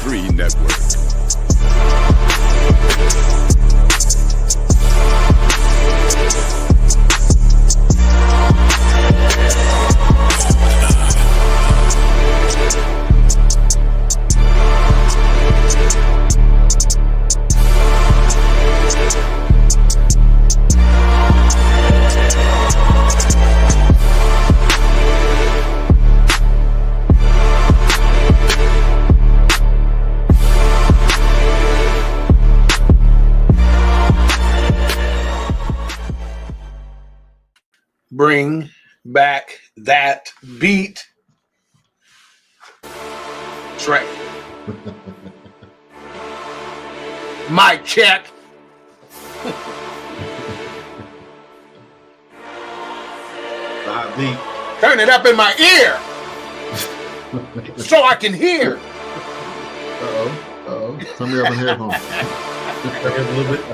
Free Network. Bring back that beat, Trey. Mic check. Turn it up in my ear so I can hear. Turn me up in headphones. A little bit.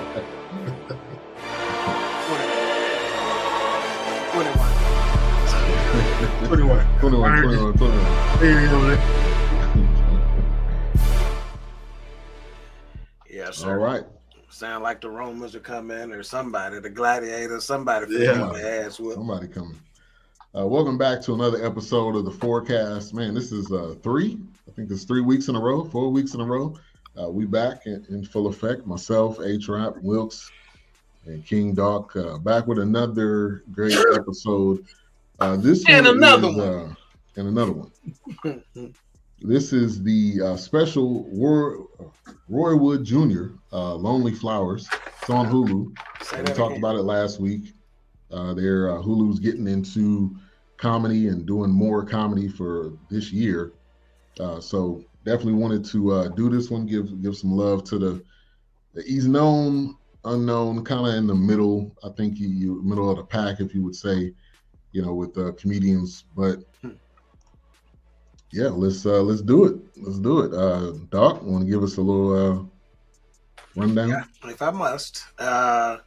21. Yes, sir. All right. Sound like the Romans are coming, or somebody, the gladiators, somebody ass whoop. Somebody coming. Welcome back to another episode of the Fourcast. Man, this is 3. I think it's 3 weeks in a row, 4 weeks in a row. We back in full effect. Myself, H-Rap, Wilkes, and King Doc back with another great episode. This and one another is, one. And another one. This is the special Roy Wood Jr. Lonely Flowers. It's on Hulu. We talked about it last week. Hulu's getting into comedy and doing more comedy for this year. So definitely wanted to do this one, give some love to he's known, unknown, kind of in the middle. I think you middle of the pack, if you would say, with comedians. But yeah, let's do it. Let's do it. Doc, want to give us a little rundown? Yeah, if I must. I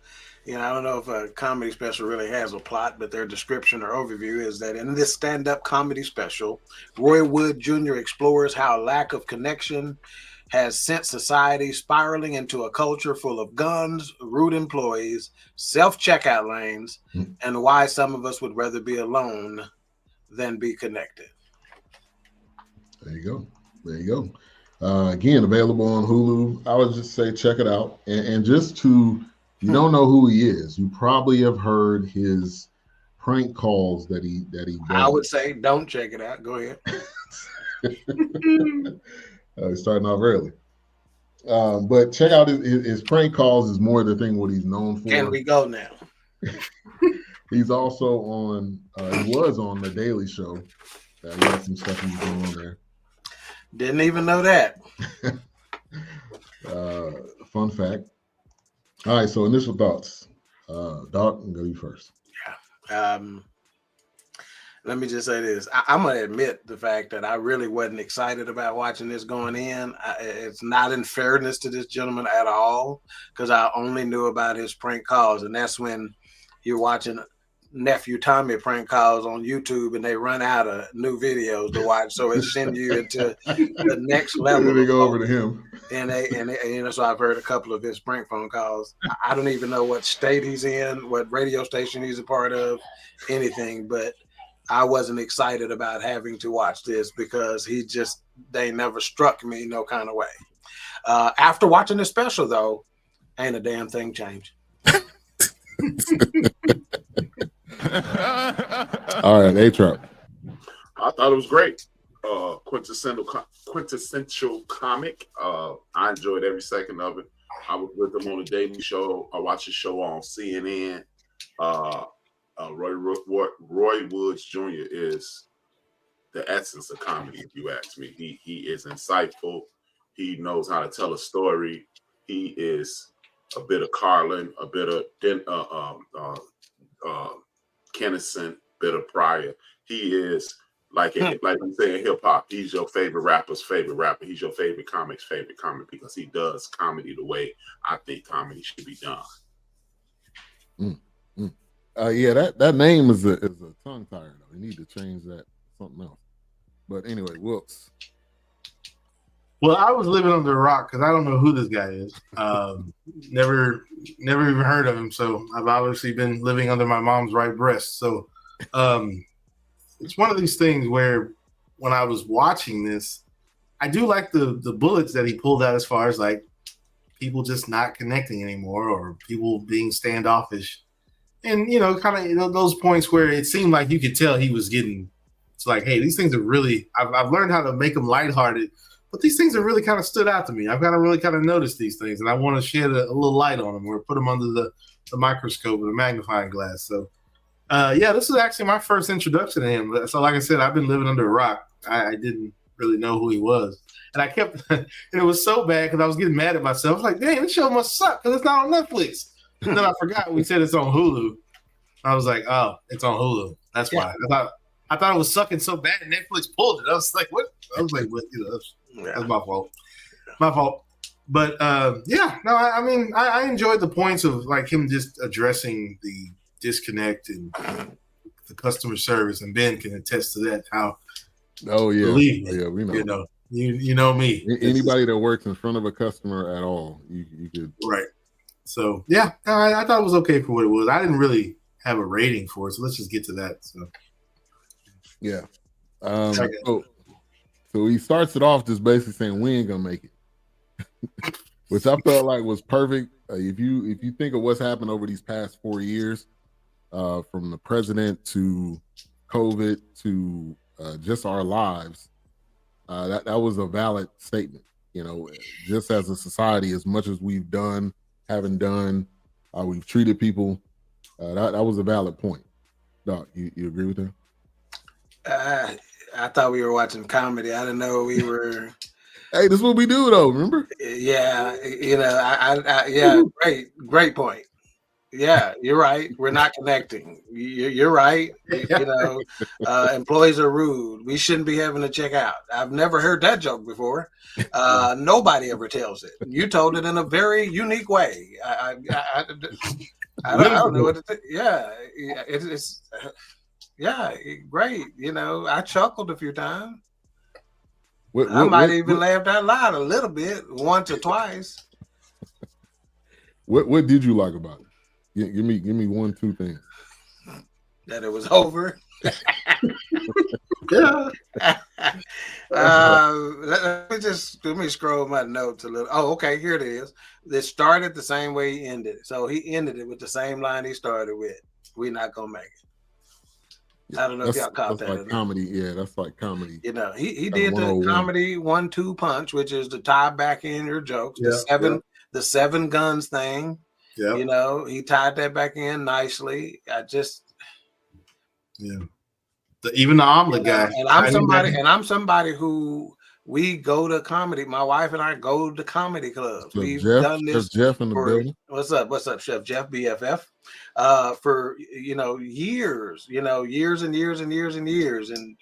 don't know if a comedy special really has a plot, but their description or overview is that in this stand-up comedy special, Roy Wood Jr. explores how lack of connection has sent society spiraling into a culture full of guns, rude employees, self-checkout lanes, and why some of us would rather be alone than be connected. There you go. Again, available on Hulu. I would just say check it out. And just to, if you don't know who he is, you probably have heard his prank calls that he does. I would say don't check it out. Go ahead. He's starting off early. But check out his prank calls is more the thing what he's known for. Can we go now? He's also on, he was on The Daily Show. He got some stuff he's doing on there. Didn't even know that. Fun fact. All right, so initial thoughts. Doc, I'll go you first. Yeah. Let me just say this. I'm going to admit the fact that I really wasn't excited about watching this going in. It's not in fairness to this gentleman at all, because I only knew about his prank calls, and that's when you're watching Nephew Tommy prank calls on YouTube and they run out of new videos to watch, so it sends you into the next level. They go over to him, and so I've heard a couple of his prank phone calls. I don't even know what state he's in, what radio station he's a part of, anything, but I wasn't excited about having to watch this because they never struck me no kind of way. After watching the special, though, ain't a damn thing changed. All right, A-Trap. I thought it was great. Quintessential comic. I enjoyed every second of it. I was with him on the Daily Show. I watched his show on CNN. Roy Woods Jr. is the essence of comedy, if you ask me. He is insightful. He knows how to tell a story. He is a bit of Carlin, a bit of Kennison, bit of Pryor. He is like I'm saying, hip hop. He's your favorite rapper's favorite rapper. He's your favorite comic's favorite comic because he does comedy the way I think comedy should be done. Yeah, that name is a tongue tire though. You need to change that to something else. But anyway, Wilkes. Well, I was living under a rock because I don't know who this guy is. Never even heard of him. So I've obviously been living under my mom's right breast. So it's one of these things where when I was watching this, I do like the bullets that he pulled out as far as like people just not connecting anymore or people being standoffish. And, kind of those points where it seemed like you could tell he was getting, it's like, hey, these things are really, I've learned how to make them lighthearted, but these things have really kind of stood out to me. I've really kind of noticed these things, and I want to shed a little light on them or put them under the microscope or the magnifying glass. So, this is actually my first introduction to him. So, like I said, I've been living under a rock. I didn't really know who he was. And I kept, and it was so bad because I was getting mad at myself. I was like, dang, this show must suck because it's not on Netflix. And then I forgot we said it's on Hulu. I was like, oh, it's on Hulu. That's why. I thought it was sucking so bad and Netflix pulled it. I was like, what? I was like, what? That's my fault. My fault. But I enjoyed the points of like him just addressing the disconnect and the customer service, and Ben can attest to that. How? Oh yeah, believe me, yeah, we know. You know me. Anybody that works in front of a customer at all, you could right. So yeah, I thought it was okay for what it was. I didn't really have a rating for it, so let's just get to that. So yeah, so he starts it off just basically saying we ain't gonna make it, which I felt like was perfect. If you think of what's happened over these past 4 years, from the president to COVID to just our lives, that was a valid statement. Just as a society, as much as we've haven't done, we've treated people. That was a valid point. Doc, you agree with that? I thought we were watching comedy. I didn't know we were. Hey, this is what we do, though. Remember? Yeah, great point. Yeah, you're right. We're not connecting. You're right. Employees are rude. We shouldn't be having to check out. I've never heard that joke before. Nobody ever tells it. You told it in a very unique way. I don't know what to think. Yeah, it's great. I chuckled a few times. I might even laughed out loud a little bit, once or twice. What did you like about it? Give me 1, 2 things. That it was over. Let me scroll my notes a little. Oh, okay, here it is. It started the same way he ended. So he ended it with the same line he started with. We're not gonna make it. I don't know if y'all caught that. Like comedy, yeah, that's like comedy. He did the comedy 1-2 punch, which is to tie back in your jokes. The seven guns thing. Yeah. He tied that back in nicely. Even the omelet guy. And I'm somebody who we go to comedy. My wife and I go to comedy clubs. So We've done this. Jeff in the building. What's up, Chef Jeff BFF? For years, years and years and years and years, and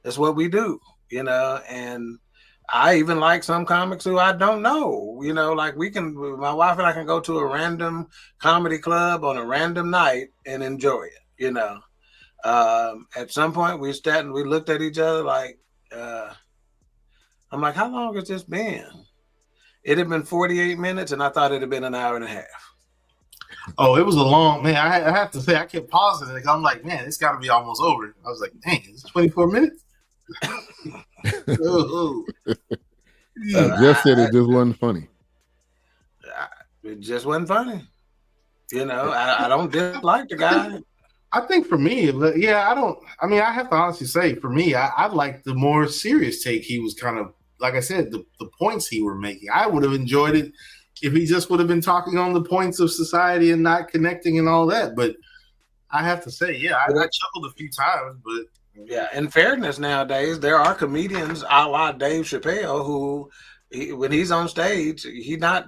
that's what we do. And I even like some comics who I don't know. Like my wife and I can go to a random comedy club on a random night and enjoy it. At some point we sat and we looked at each other like, I'm like, how long has this been? It had been 48 minutes, and I thought it had been an hour and a half. Oh, it was a long, man. I have to say, I kept pausing it. I'm like, man, it's got to be almost over. I was like, dang, it's 24 minutes? Jeff said it just wasn't funny. It just wasn't funny. I don't dislike the guy. I think for me, I have to honestly say, for me, I like the more serious take he was kind of, like I said, the points he were making. I would have enjoyed it if he just would have been talking on the points of society and not connecting and all that. But I have to say, I chuckled a few times, but yeah, in fairness, nowadays there are comedians a la Dave Chappelle who, when he's on stage, you're not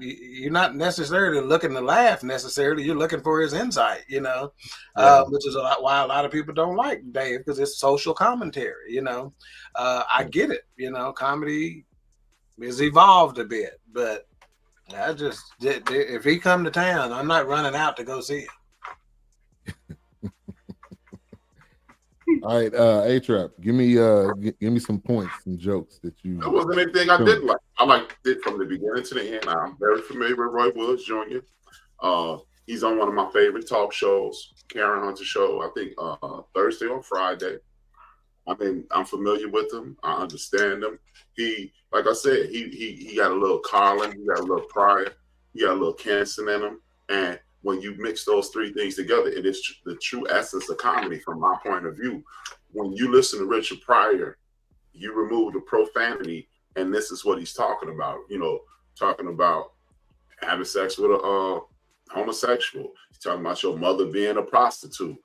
necessarily looking to laugh necessarily. You're looking for his insight, which is why a lot of people don't like Dave, because it's social commentary. I get it. Comedy has evolved a bit, but if he come to town, I'm not running out to go see him. All right, A-Trap, give me some points, some jokes that you. There wasn't anything I didn't like. I liked it from the beginning to the end. I'm very familiar with Roy Woods Jr. He's on one of my favorite talk shows, Karen Hunter Show. I think Thursday or Friday. I mean, I'm familiar with him. I understand him. He, like I said, he got a little Carlin, he got a little Pryor, he got a little Canson in him. And when you mix those three things together, it is the true essence of comedy from my point of view. When you listen to Richard Pryor, you remove the profanity, and this is what he's talking about. You know, talking about having sex with a homosexual. He's talking about your mother being a prostitute.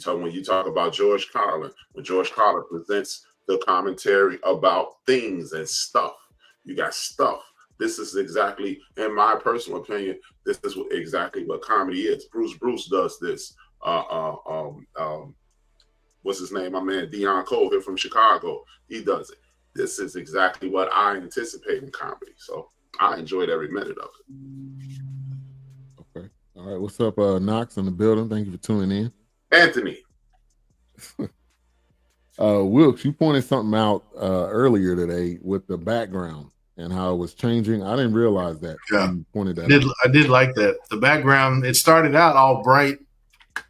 When you talk about George Carlin, when George Carlin presents the commentary about things and stuff, you got stuff. This is exactly, in my personal opinion, this is exactly what comedy is. Bruce does this. What's his name? My man Deion Cole here from Chicago. He does it. This is exactly what I anticipate in comedy. So I enjoyed every minute of it. Okay. All right. What's up, Knox in the building? Thank you for tuning in. Anthony. Wilkes, you pointed something out earlier today with the background and how it was changing. I didn't realize that. Yeah. You pointed that out. I did like that. The background, it started out all bright,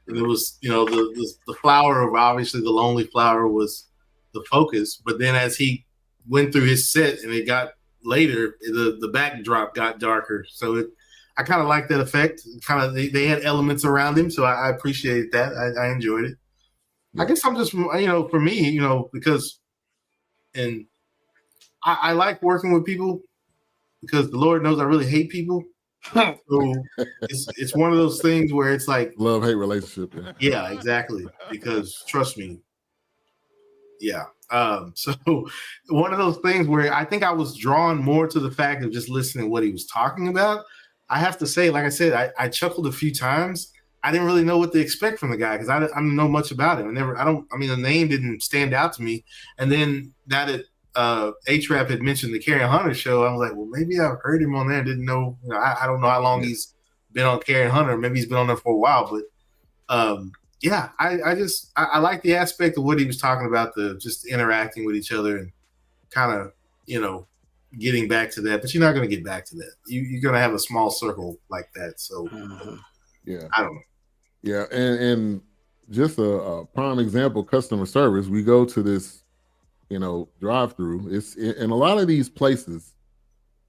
and it was, you know, the flower of, obviously the lonely flower was the focus, but then as he went through his set and it got later, the backdrop got darker. So I kind of like that effect. Kind of, they had elements around him, so I appreciated that. I enjoyed it. I guess I'm just, you know, for me, you know, because, and I like working with people because the Lord knows I really hate people. So it's one of those things where it's like love-hate relationship. Yeah, exactly. Because trust me, yeah. So one of those things where I think I was drawn more to the fact of just listening to what he was talking about. I have to say, like I said, I chuckled a few times. I didn't really know what to expect from the guy because I don't know much about him. The name didn't stand out to me. And then now that A-Trap had mentioned the Karen Hunter show, I was like, well, maybe I've heard him on there. Didn't know, I don't know how long he's been on Karen Hunter. Maybe he's been on there for a while, but yeah, I like the aspect of what he was talking about, the just interacting with each other and kind of, you know, getting back to that. But you're not going to get back to that. You're going to have a small circle like that. So yeah, I don't know. Yeah, and just a prime example, customer service. We go to this, you know, drive-through. It's in a lot of these places.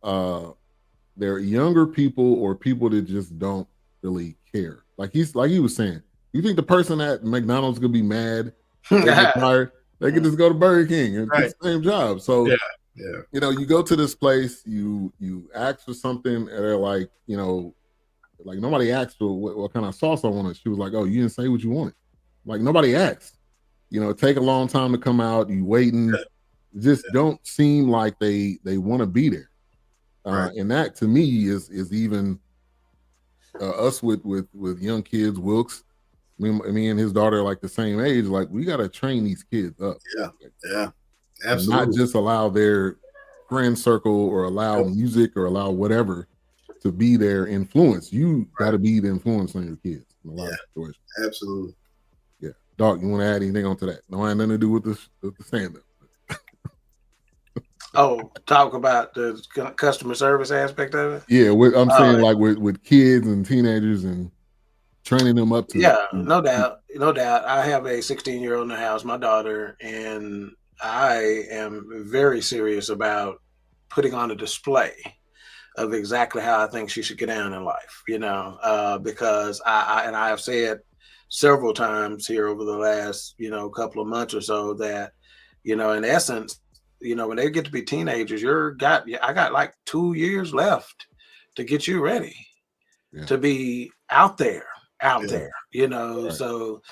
They're younger people or people that just don't really care. Like he was saying, you think the person at McDonald's gonna be mad? They get tired. They can just go to Burger King and get the same job. So yeah. You know, you go to this place, you ask for something, and they're like, you know, like nobody asked for what kind of sauce I wanted. She was like, "Oh, you didn't say what you wanted." Like nobody asked. You know, it take a long time to come out. You waiting, just don't seem like they want to be there. And that to me is even us with young kids. Wilkes, me and his daughter are like the same age. Like we got to train these kids up. Yeah, absolutely. Not just allow their friend circle or allow music or allow whatever to be their influence. You got to be the influence on your kids in a lot of situations. Absolutely. Yeah, Doc, you want to add anything onto that? No, I had nothing to do with the stand-up. Talk about the customer service aspect of it. Yeah, I'm saying like with kids and teenagers and training them up to. Yeah, no doubt. I have a 16-year-old in the house, my daughter, and I am very serious about putting on a display of exactly how I think she should get down in life, you know, because I have said several times here over the last, you know, couple of months or so that, you know, in essence, you know, when they get to be teenagers, I got like 2 years left to get you ready to be out there, you know. So,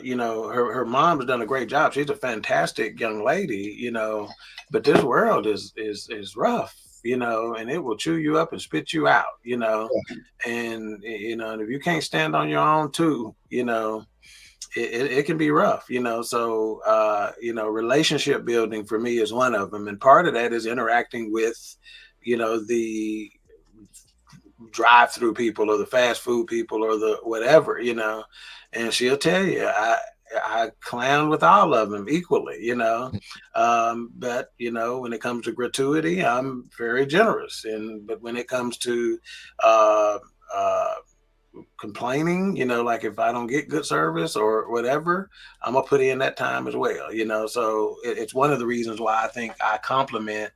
you know, her mom has done a great job. She's a fantastic young lady, you know, but this world is rough, you know, and it will chew you up and spit you out, you know, and, you know, and if you can't stand on your own too, you know, it can be rough, you know. So, you know, relationship building for me is one of them. And part of that is interacting with, you know, the drive-through people or the fast food people or the whatever, you know, and she'll tell you, I clown with all of them equally, you know. But you know, when it comes to gratuity, I'm very generous. But when it comes to uh, uh, complaining, you know, like if I don't get good service or whatever, I'm gonna put in that time as well, you know. So it's one of the reasons why I think I compliment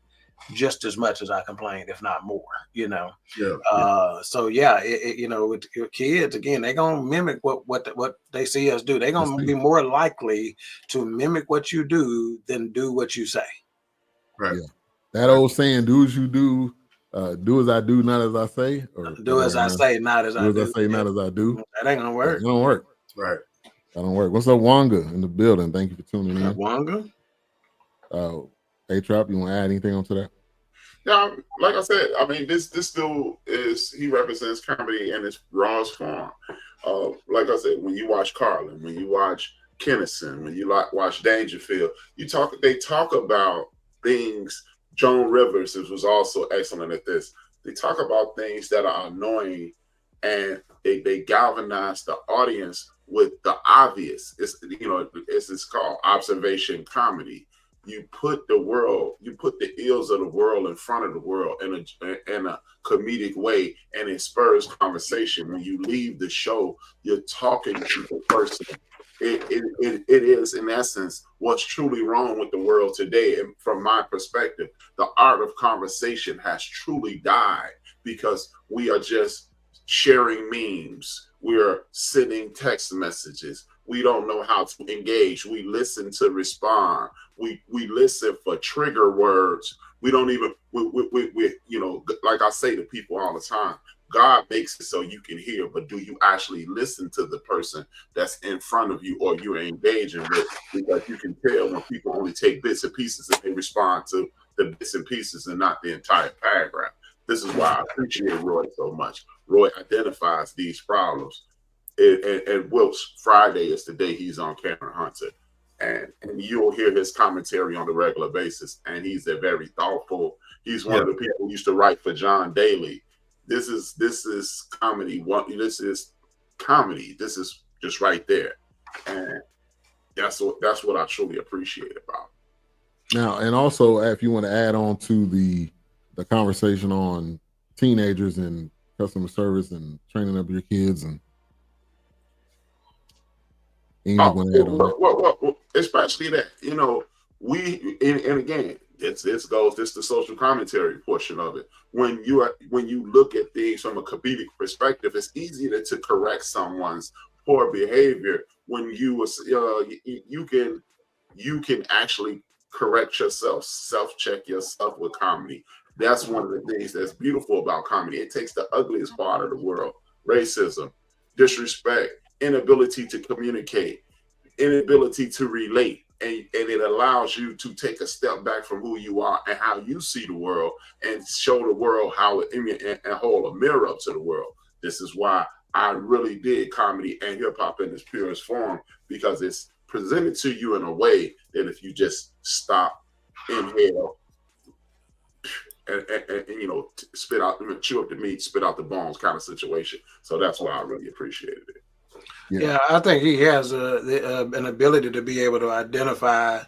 just as much as I complain, if not more, you know. So yeah, you know, with your kids, again, they're gonna mimic what they see us do. They're gonna be more likely to mimic what you do than do what you say. Right. Yeah. That old saying, "Do as you do, do as I do, not as I say," or do as I say, not as I do. Do as I say, not as I do. That ain't gonna work. That don't work. Right. That don't work. What's up, Wanga, in the building? Thank you for tuning in. Wanga. A-Trap, you want to add anything onto that? Yeah, like I said, I mean, this dude he represents comedy in its rawest form. Like I said, when you watch Carlin, when you watch Kennison, when you watch Dangerfield, they talk about things. Joan Rivers was also excellent at this. They talk about things that are annoying, and they galvanize the audience with the obvious. It's called observation comedy. You put the ills of the world in front of the world in a comedic way, and it spurs conversation. When you leave the show, you're talking to the person. It is, in essence, what's truly wrong with the world today. And from my perspective, the art of conversation has truly died because we are just sharing memes. We're sending text messages. We don't know how to engage. We listen to respond. We listen for trigger words. We don't even, we like I say to people all the time, God makes it so you can hear, but do you actually listen to the person that's in front of you or you're engaging with? Because you can tell when people only take bits and pieces and they respond to the bits and pieces and not the entire paragraph. This is why I appreciate Roy so much. Roy identifies these problems. And Wilkes Friday is the day he's on Karen Hunter. And you'll hear his commentary on a regular basis. And he's a very thoughtful, he's one of the people who used to write for John Daly. This is comedy. This is comedy. This is just right there. And that's what I truly appreciate about it. Now, and also, if you want to add on to the conversation on teenagers and customer service and training up your kids and especially that, you know, and again, this is the social commentary portion of it. When you look at things from a comedic perspective, it's easier to correct someone's poor behavior when you can actually correct yourself, self-check yourself with comedy. That's one of the things that's beautiful about comedy. It takes the ugliest part of the world, racism, disrespect, inability to communicate, inability to relate, and it allows you to take a step back from who you are and how you see the world and show the world and hold a mirror up to the world. This is why I really dig comedy and hip hop in its purest form, because it's presented to you in a way that if you just stop, inhale, and you know, spit out, chew up the meat, spit out the bones kind of situation. So that's why I really appreciated it. Yeah, I think he has an ability to be able to identify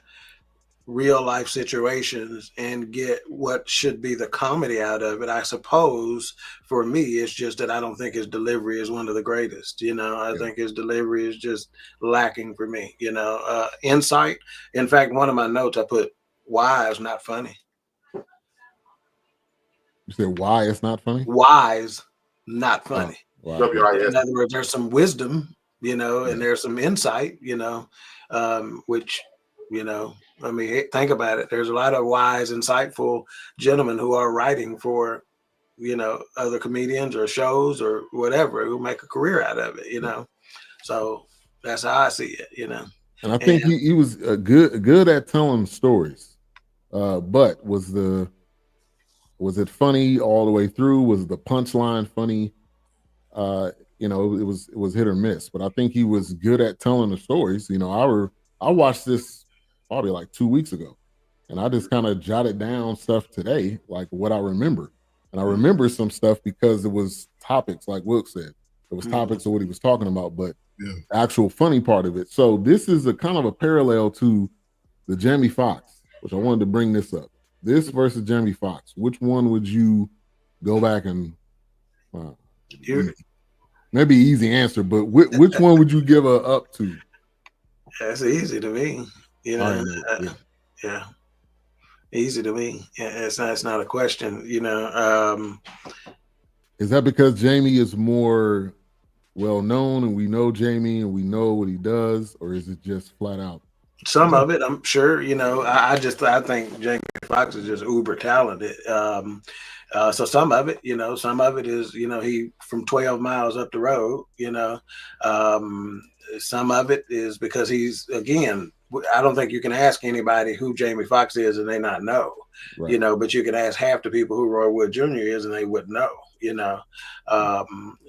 real life situations and get what should be the comedy out of it. I suppose for me, it's just that I don't think his delivery is one of the greatest. You know, I think his delivery is just lacking for me. You know, insight. In fact, one of my notes I put, "Wise, not funny." You said why it's not funny? Wise, not funny. Oh, wow. In other words, there's some wisdom, you know, and there's some insight, you know, which, you know, I mean, think about it. There's a lot of wise, insightful gentlemen who are writing for, you know, other comedians or shows or whatever who make a career out of it, you know. So that's how I see it, you know. And I think he was good at telling stories, but was it funny all the way through? Was the punchline funny? You know, it was hit or miss. But I think he was good at telling the stories. You know, I watched this probably like 2 weeks ago, and I just kind of jotted down stuff today, like what I remember. And I remember some stuff because it was topics, like Wilk said. It was topics of what he was talking about. But actual funny part of it. So this is a kind of a parallel to the Jamie Foxx, which I wanted to bring this up. This versus Jamie Foxx. Which one would you go back and maybe easy answer, but which one would you give a up to? That's easy to me. You know, yeah, easy to me. Yeah, it's not a question. You know, is that because Jamie is more well known and we know Jamie and we know what he does, or is it just flat out? Some of it, I'm sure. You know, I think Jamie Foxx is just uber talented. So some of it, you know, some of it is, you know, he from 12 miles up the road. You know, some of it is because he's, again, I don't think you can ask anybody who Jamie Foxx is and they not know. Right. You know, but you can ask half the people who Roy Wood Jr. is and they wouldn't know. You know,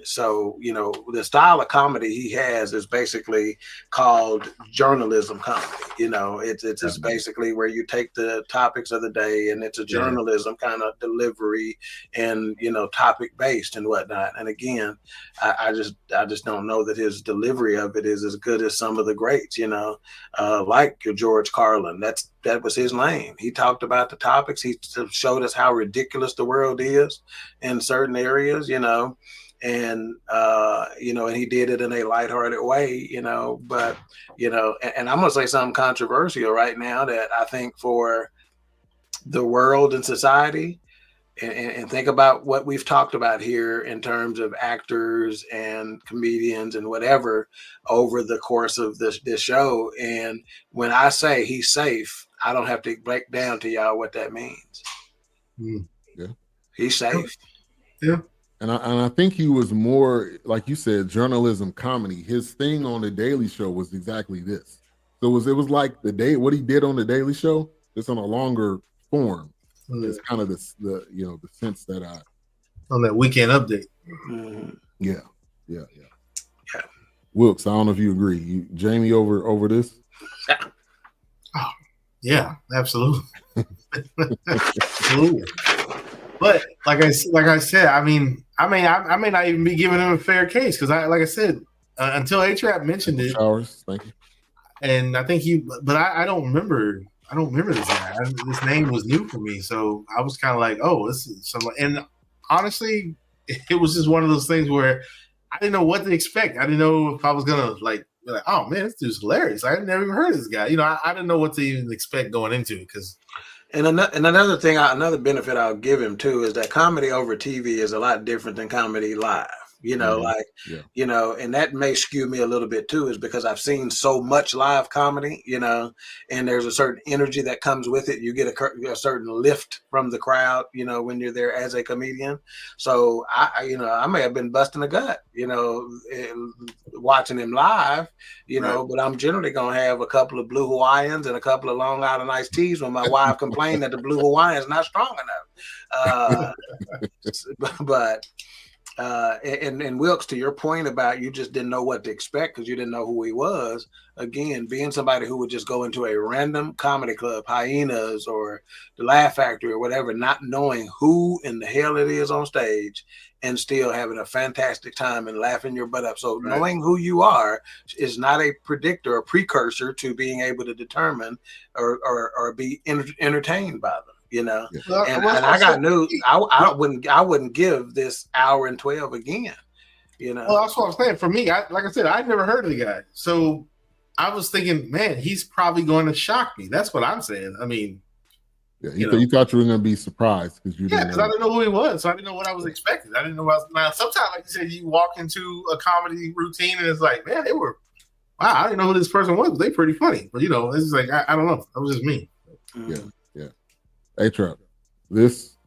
so, you know, the style of comedy he has is basically called journalism comedy. You know, it's basically where you take the topics of the day and it's a journalism kind of delivery and, you know, topic based and whatnot. And again, I just don't know that his delivery of it is as good as some of the greats, you know, like George Carlin. That was his lane. He talked about the topics. He showed us how ridiculous the world is in certain areas, you know, and you know, and he did it in a lighthearted way, you know. But you know, and I'm gonna say something controversial right now that I think for the world and society, and think about what we've talked about here in terms of actors and comedians and whatever over the course of this show. And when I say he's safe, I don't have to break down to y'all what that means. Yeah, he's safe. Yeah. And I think he was more, like you said, journalism comedy. His thing on the Daily Show was exactly this. So it was like what he did on the Daily Show, just on a longer form. It's kind of the you know, the sense that on that weekend update. Yeah. Wilkes, I don't know if you agree. Jamie over this? Oh, yeah, absolutely. Absolutely. But like I said, I may not even be giving him a fair case because like I said, until A-Trap mentioned it. Showers, thank you. And I think I don't remember this guy. This name was new for me, so I was kind of like, oh, this is someone. And honestly, it was just one of those things where I didn't know what to expect. I didn't know if I was gonna like, oh man, this dude's hilarious. I had never even heard of this guy. You know, I didn't know what to even expect going into it because. And another thing, another benefit I'll give him too is that comedy over TV is a lot different than comedy live. You know, you know, and that may skew me a little bit too, is because I've seen so much live comedy, you know, and there's a certain energy that comes with it. You get a certain lift from the crowd, you know, when you're there as a comedian. So I may have been busting a gut, you know, watching him live, you know, but I'm generally going to have a couple of Blue Hawaiians and a couple of Long Island iced teas when my wife complained that the Blue Hawaiian is not strong enough. But and Wilkes, to your point about you just didn't know what to expect because you didn't know who he was. Again, being somebody who would just go into a random comedy club, Hyenas or the Laugh Factory or whatever, not knowing who in the hell it is on stage and still having a fantastic time and laughing your butt up. So knowing who you are is not a predictor or precursor to being able to determine or be entertained by them. You know, and I got news. I wouldn't give this hour and 12 again. You know, well, that's what I'm saying. For me, like I said, I'd never heard of the guy, so I was thinking, man, he's probably going to shock me. That's what I'm saying. I mean, you thought you were going to be surprised because you because I didn't know who he was, so I didn't know what I was expecting. I didn't know what I was. Now, sometimes, like you said, you walk into a comedy routine and it's like, man, they were. Wow, I didn't know who this person was, but they're pretty funny. But you know, it's just like I don't know. That was just me. Yeah. A-Trap, this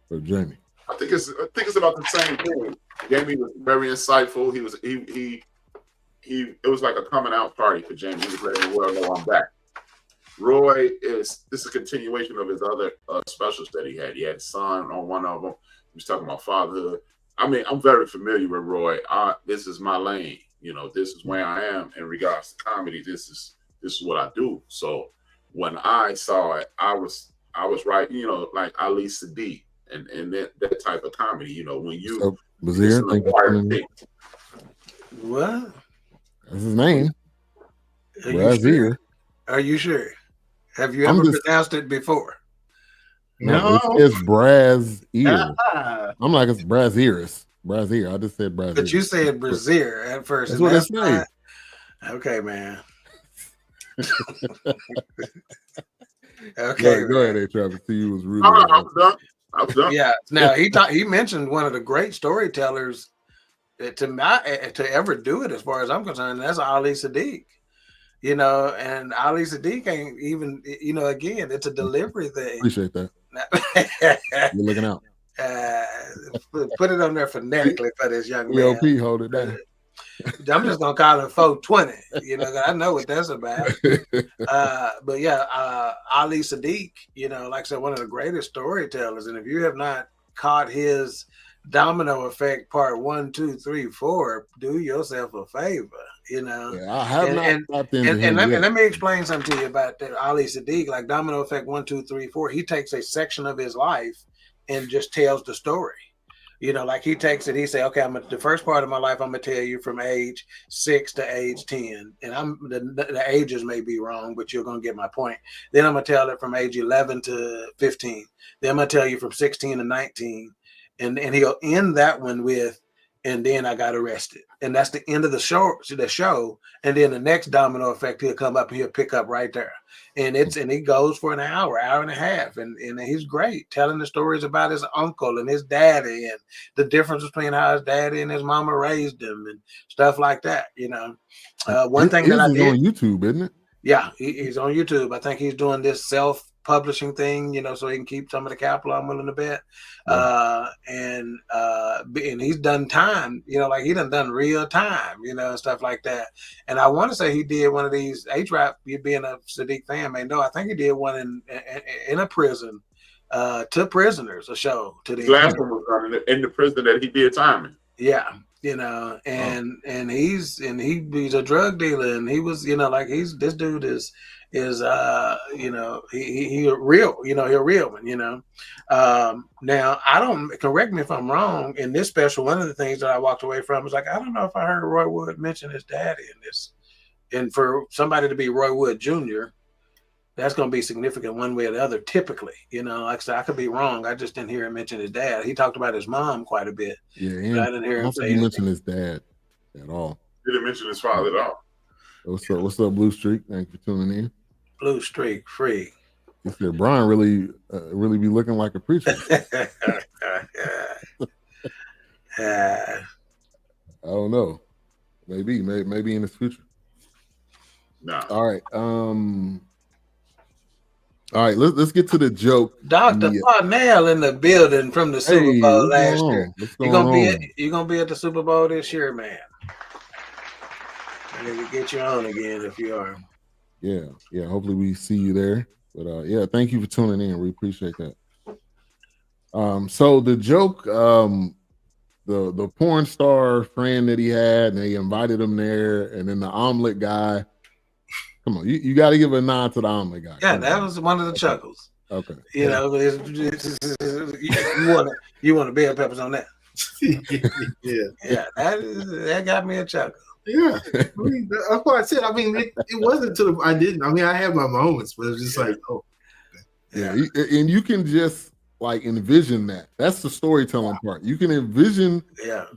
for Jamie. I think it's about the same thing. Jamie was very insightful. He it was like a coming out party for Jamie. He was letting the world know I'm back. Roy this is a continuation of his other specials that he had. He had Son on one of them. He was talking about fatherhood. I mean, I'm very familiar with Roy. This is my lane. You know, this is where I am in regards to comedy. This is what I do. So when I saw it, I was right, you know, like Ali Sadi and that type of comedy, you know, when you Bazeer, what? That's his name. Brazier. Are you sure? Have you ever pronounced it before? No. It's Brazier. I'm like, it's Brazieris. Brazier. I just said Brazier. But you said Brazier at first. That's what I say. Okay, man. Okay. Go ahead, A-Trap. See you was rude. I'm done. Yeah. Now he mentioned one of the great storytellers to ever do it, as far as I'm concerned. That's Ali Sadiq. And Ali Sadiq ain't even, again, it's a delivery thing. Appreciate that. You're looking out. Put it on there phonetically for this young man. ELP, hold it down. I'm just gonna call him 420. I know what that's about. But yeah, Ali Sadiq, like I said, one of the greatest storytellers. And if you have not caught his Domino Effect Part 1, 2, 3, 4, do yourself a favor. I have not. And let me explain something to you about that Ali Sadiq. Like Domino Effect 1, 2, 3, 4. He takes a section of his life and just tells the story. Like he takes it, he say, okay, the first part of my life, I'm gonna tell you from age 6 to age 10, and the ages may be wrong, but you're gonna get my point. Then I'm gonna tell it from age 11 to 15. Then I'm gonna tell you from 16 to 19, and he'll end that one with, and then I got arrested, and that's the end of the show. And then the next Domino Effect, he'll come up and he'll pick up right there, and he goes for an hour and a half, and he's great telling the stories about his uncle and his daddy and the difference between how his daddy and his mama raised him and stuff like that. One thing that I did on YouTube, isn't it? Yeah, he's on YouTube. I think he's doing this self-publishing thing, so he can keep some of the capital, I'm willing to bet. And he's done time, like he done real time, stuff like that. And I want to say he did one of these A-Trap, you being a Sadiq fan may know, I think he did one in a prison, to prisoners, a show to the last one was in the prison that he did time in. Yeah. And he's a drug dealer, and he was, this dude is he a real, he a real one, now I don't, correct me if I'm wrong, in this special, one of the things that I walked away from was like, I don't know if I heard Roy Wood mention his daddy in this, and for somebody to be Roy Wood Jr., that's going to be significant one way or the other, typically. Like I said, I could be wrong. I just didn't hear him mention his dad. He talked about his mom quite a bit. Yeah, I didn't hear him say mention his dad at all. Didn't mention his father at all. What's up, Blue Streak? Thanks for tuning in. Blue Streak, free. He said Brian really be looking like a preacher. I don't know. Maybe in his future. No. All right, let's get to the joke. Dr. Parnell in the building from the Super Bowl last year. You gonna be at the Super Bowl this year, man? I need to get you on again if you are. Yeah. Hopefully we see you there. But thank you for tuning in. We appreciate that. So the joke, the porn star friend that he had, and they invited him there, and then the omelet guy. Come on, you got to give a nod to the omelet guy. Yeah, that was one of the chuckles. Okay. You want bell peppers on that? Yeah, that got me a chuckle. Yeah, that's what I said. It wasn't until I didn't. I had my moments, but it was just like, oh, yeah. And you can just like envision that. That's the storytelling part. You can envision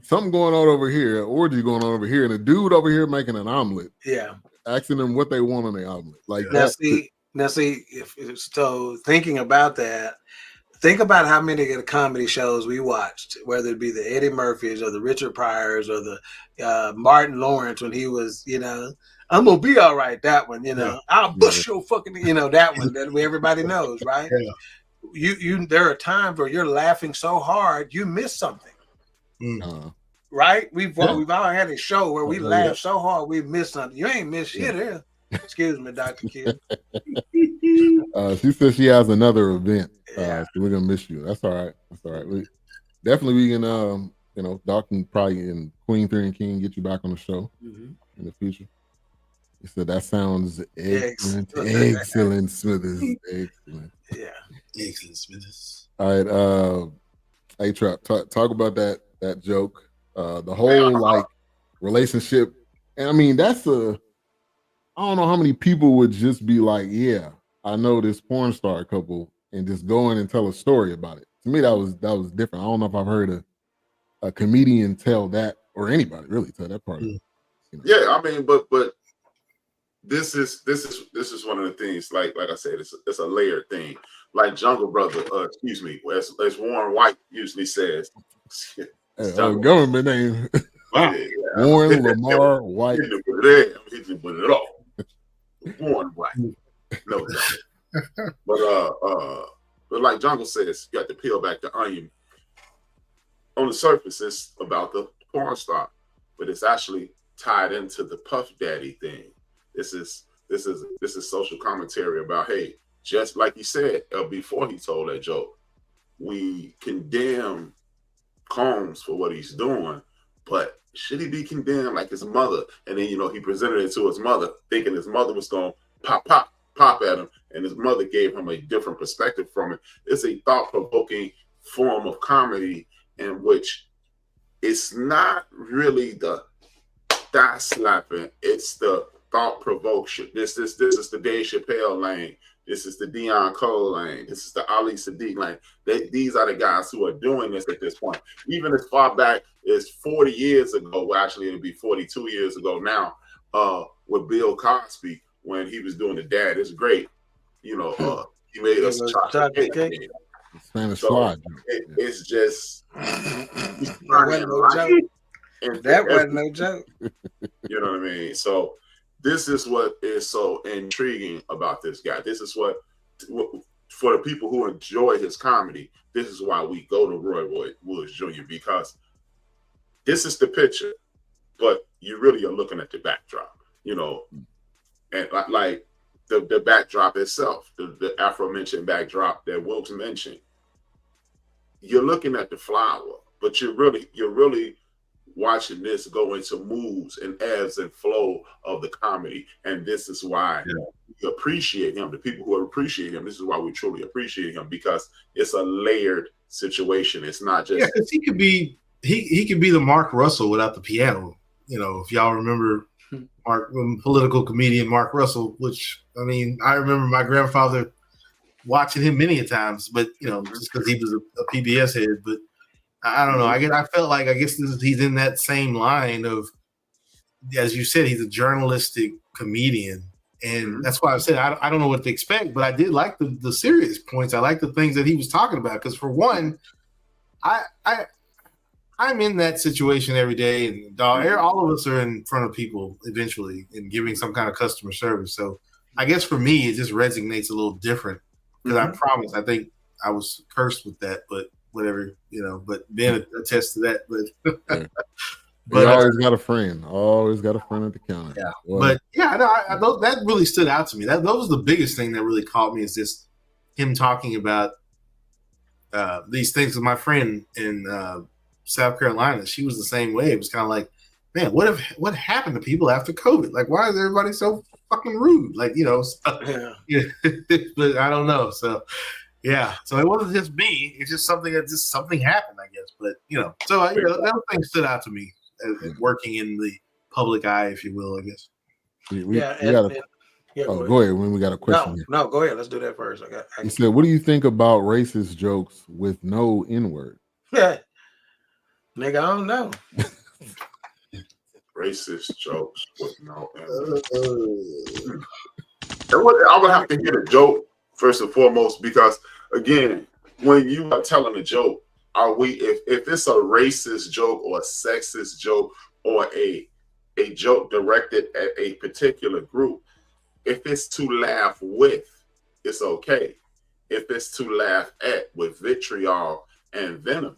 something going on over here, an orgy going on over here, and a dude over here making an omelet. Yeah. Asking them what they want on the omelet. Like now see, so thinking about that, think about how many of the comedy shows we watched, whether it be the Eddie Murphys or the Richard Pryors or the Martin Lawrence when he was, I'm gonna be all right. That one, I'll bust your fucking, that one that everybody knows, right? Yeah. You there are times where you're laughing so hard you miss something. Right? We've all had a show where we laugh so hard we miss something. You ain't miss shit here. Excuse me, Dr. Kidd. She says she has another event. So we're gonna miss you. That's all right. We can Doc can probably in Queen 3 and King get you back on the show in the future. He said that sounds excellent. Excellent, Smithers. Excellent. Yeah. Excellent, Smithers. All right, A-Trap, talk about that joke. The whole like relationship And I mean, I don't know how many people would just be like, yeah, I know this porn star couple, and just go in and tell a story about it. To me, that was different. I don't know if I've heard a comedian tell that, or anybody really tell that part of it. You know? Yeah, I mean, but this is one of the things, like I said, it's a layered thing. Like Jungle Brother, excuse me, as Warren White usually says. Government name. Wow. Warren Lamar White. He didn't put it all. Warren White. No doubt. But like Jungle says, you got to peel back the onion. On the surface, it's about the porn star, but it's actually tied into the Puff Daddy thing. This is social commentary about, hey, just like he said before he told that joke, we condemn Combs for what he's doing, but should he be condemned like his mother? And then, he presented it to his mother, thinking his mother was going to pop at him, and his mother gave him a different perspective from it. It's a thought-provoking form of comedy in which it's not really the thigh slapping, it's the thought provocation. This is the Dave Chappelle lane. This is the Deion Cole lane. This is the Ali Sadiq lane. These are the guys who are doing this at this point. Even as far back as 40 years ago, well, actually it'll be 42 years ago now, with Bill Cosby, when he was doing The Dad Is Great. He made us chocolate cake. Spanish slide. It's just that wasn't no joke. You know what I mean? So this is what is so intriguing about this guy. This is what for the people who enjoy his comedy, this is why we go to Roy Woods Jr., because this is the picture, but you really are looking at the backdrop, and like the backdrop itself, the aforementioned backdrop that Wilkes mentioned. You're looking at the flower, but you're really watching this go into moods and ebbs and flow of the comedy. And this is why we appreciate him. The people who appreciate him, this is why we truly appreciate him, because it's a layered situation. It's not just because he could be the Mark Russell without the piano. If y'all remember political comedian Mark Russell, which I remember my grandfather watching him many a times, but just because he was a PBS head. But I don't know. I felt like he's in that same line of, as you said, he's a journalistic comedian, and that's why I said I don't know what to expect, but I did like the serious points. I like the things that he was talking about, because for one, I'm in that situation every day, and all of us are in front of people eventually and giving some kind of customer service. So I guess for me, it just resonates a little different, because I promise, I think I was cursed with that, but whatever, but Ben attests to that. But but always got a friend. Always got a friend at the counter. Yeah. But that really stood out to me. That was the biggest thing that really caught me, is just him talking about these things with my friend in South Carolina. She was the same way. It was kind of like, man, what happened to people after COVID? Like, why is everybody so fucking rude? Like, but I don't know. So yeah, so it wasn't just me. It's just something happened, I guess. But so that thing stood out to me as working in the public eye, if you will, I guess. Go ahead. When we got a question. No, go ahead. Let's do that first. He said, "What do you think about racist jokes with no N-word?" Yeah, nigga, I don't know. Racist jokes with no N-word. I would have to get a joke first and foremost, because again, when you are telling a joke, if it's a racist joke or a sexist joke or a joke directed at a particular group, if it's to laugh with, it's okay. If it's to laugh at with vitriol and venom,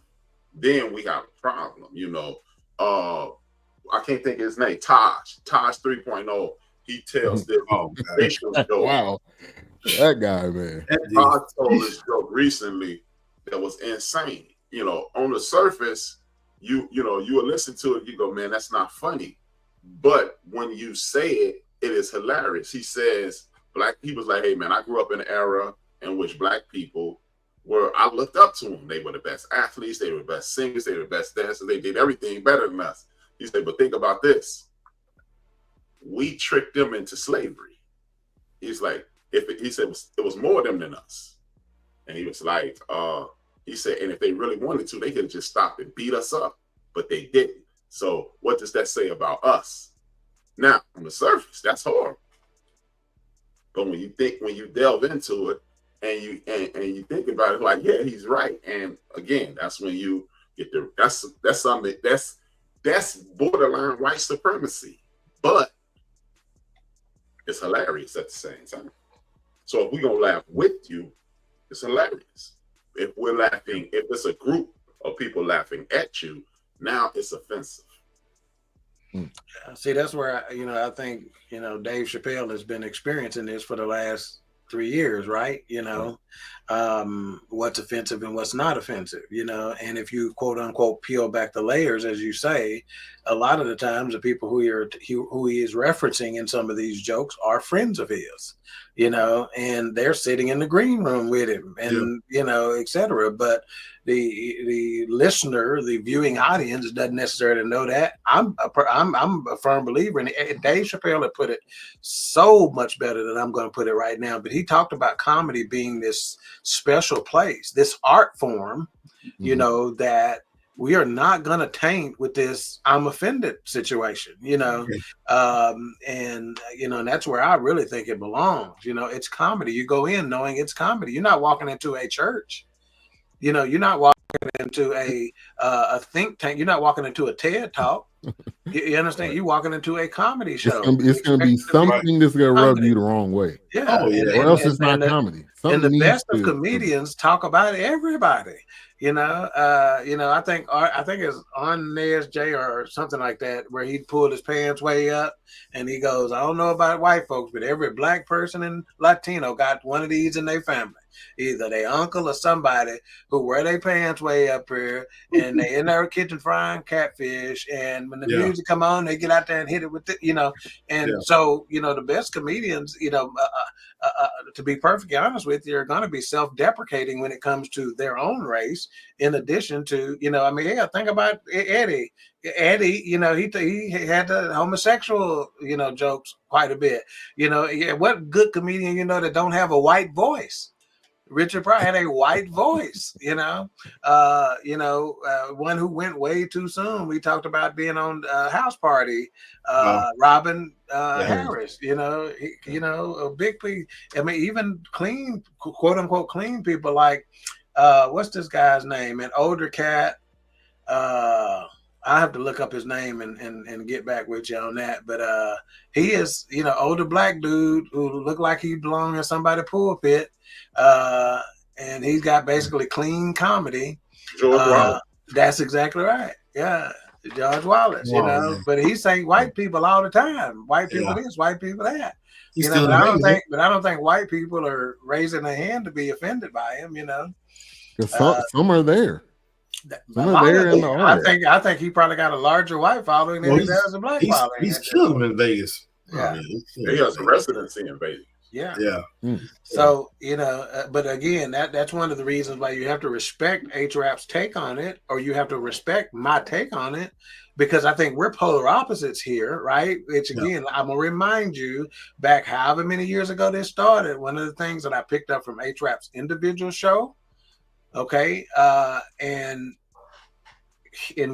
then we have a problem. I can't think of his name. Taj 3.0. He tells this racial joke. Wow. That guy, man. I told this joke recently that was insane. On the surface, you will listen to it, you go, man, that's not funny. But when you say it, it is hilarious. He says, he was like, hey man, I grew up in an era in which black people I looked up to them. They were the best athletes, they were the best singers, they were the best dancers, they did everything better than us. He said, but think about this. we tricked them into slavery. He's like, he said it was more of them than us. And he was like, he said, and if they really wanted to, they could have just stopped and beat us up, but they didn't. So what does that say about us? Now, on the surface, that's horrible. But when you delve into it and you think about it, like, yeah, he's right. And again, that's when you get that's something that's borderline white supremacy, but it's hilarious at the same time. So if we're gonna laugh with you, it's hilarious. If we're laughing, if it's a group of people laughing at you, now it's offensive. See, that's where I think Dave Chappelle has been experiencing this for the last 3 years, right? What's offensive and what's not offensive, and if you quote unquote peel back the layers, as you say, a lot of the times the people who he is referencing in some of these jokes are friends of his, and they're sitting in the green room with him and, et cetera. But the listener, the viewing audience doesn't necessarily know that. I'm a firm believer, and Dave Chappelle had put it so much better than I'm going to put it right now. But he talked about comedy being this special place, this art form, that we are not going to taint with this I'm offended situation, and that's where I really think it belongs. It's comedy. You go in knowing it's comedy. You're not walking into a church. You're not walking into a think tank. You're not walking into a TED talk. You understand? Right. You're walking into a comedy show. It's going to be something that's going to rub you the wrong way. Yeah. Or else it's not comedy. And the best of comedians talk about everybody. I think it's on Nez J or something like that, where he pulled his pants way up and he goes, I don't know about white folks, but every black person and Latino got one of these in their family. Either their uncle or somebody who wear their pants way up here and they in their kitchen frying catfish, and when the music come on, they get out there and hit it with it, So, the best comedians, to be perfectly honest with you, are going to be self-deprecating when it comes to their own race, in addition to, think about Eddie. Eddie, he had the homosexual, jokes quite a bit. What good comedian, that don't have a white voice? Richard Pryor had a white voice, one who went way too soon. We talked about being on House Party, Robin Harris, a big piece. Even clean, quote unquote, clean people like, what's this guy's name? An older cat. I have to look up his name and get back with you on that. But he is, older black dude who looked like he belonged in somebody's pulpit. And he's got basically clean comedy. George Wallace. That's exactly right. Yeah. George Wallace, but he's saying white people all the time. White people this, white people that. But I don't think white people are raising their hand to be offended by him, Some are there. I think he probably got a larger white following than he does a black following. He's killing them in Vegas. Yeah. He has a residency in Vegas. Yeah. Yeah. So, but again, that's one of the reasons why you have to respect H-Rap's take on it, or you have to respect my take on it, because I think we're polar opposites here, right? Which again, I'm going to remind you, back however many years ago this started, one of the things that I picked up from H-Rap's individual show, okay, and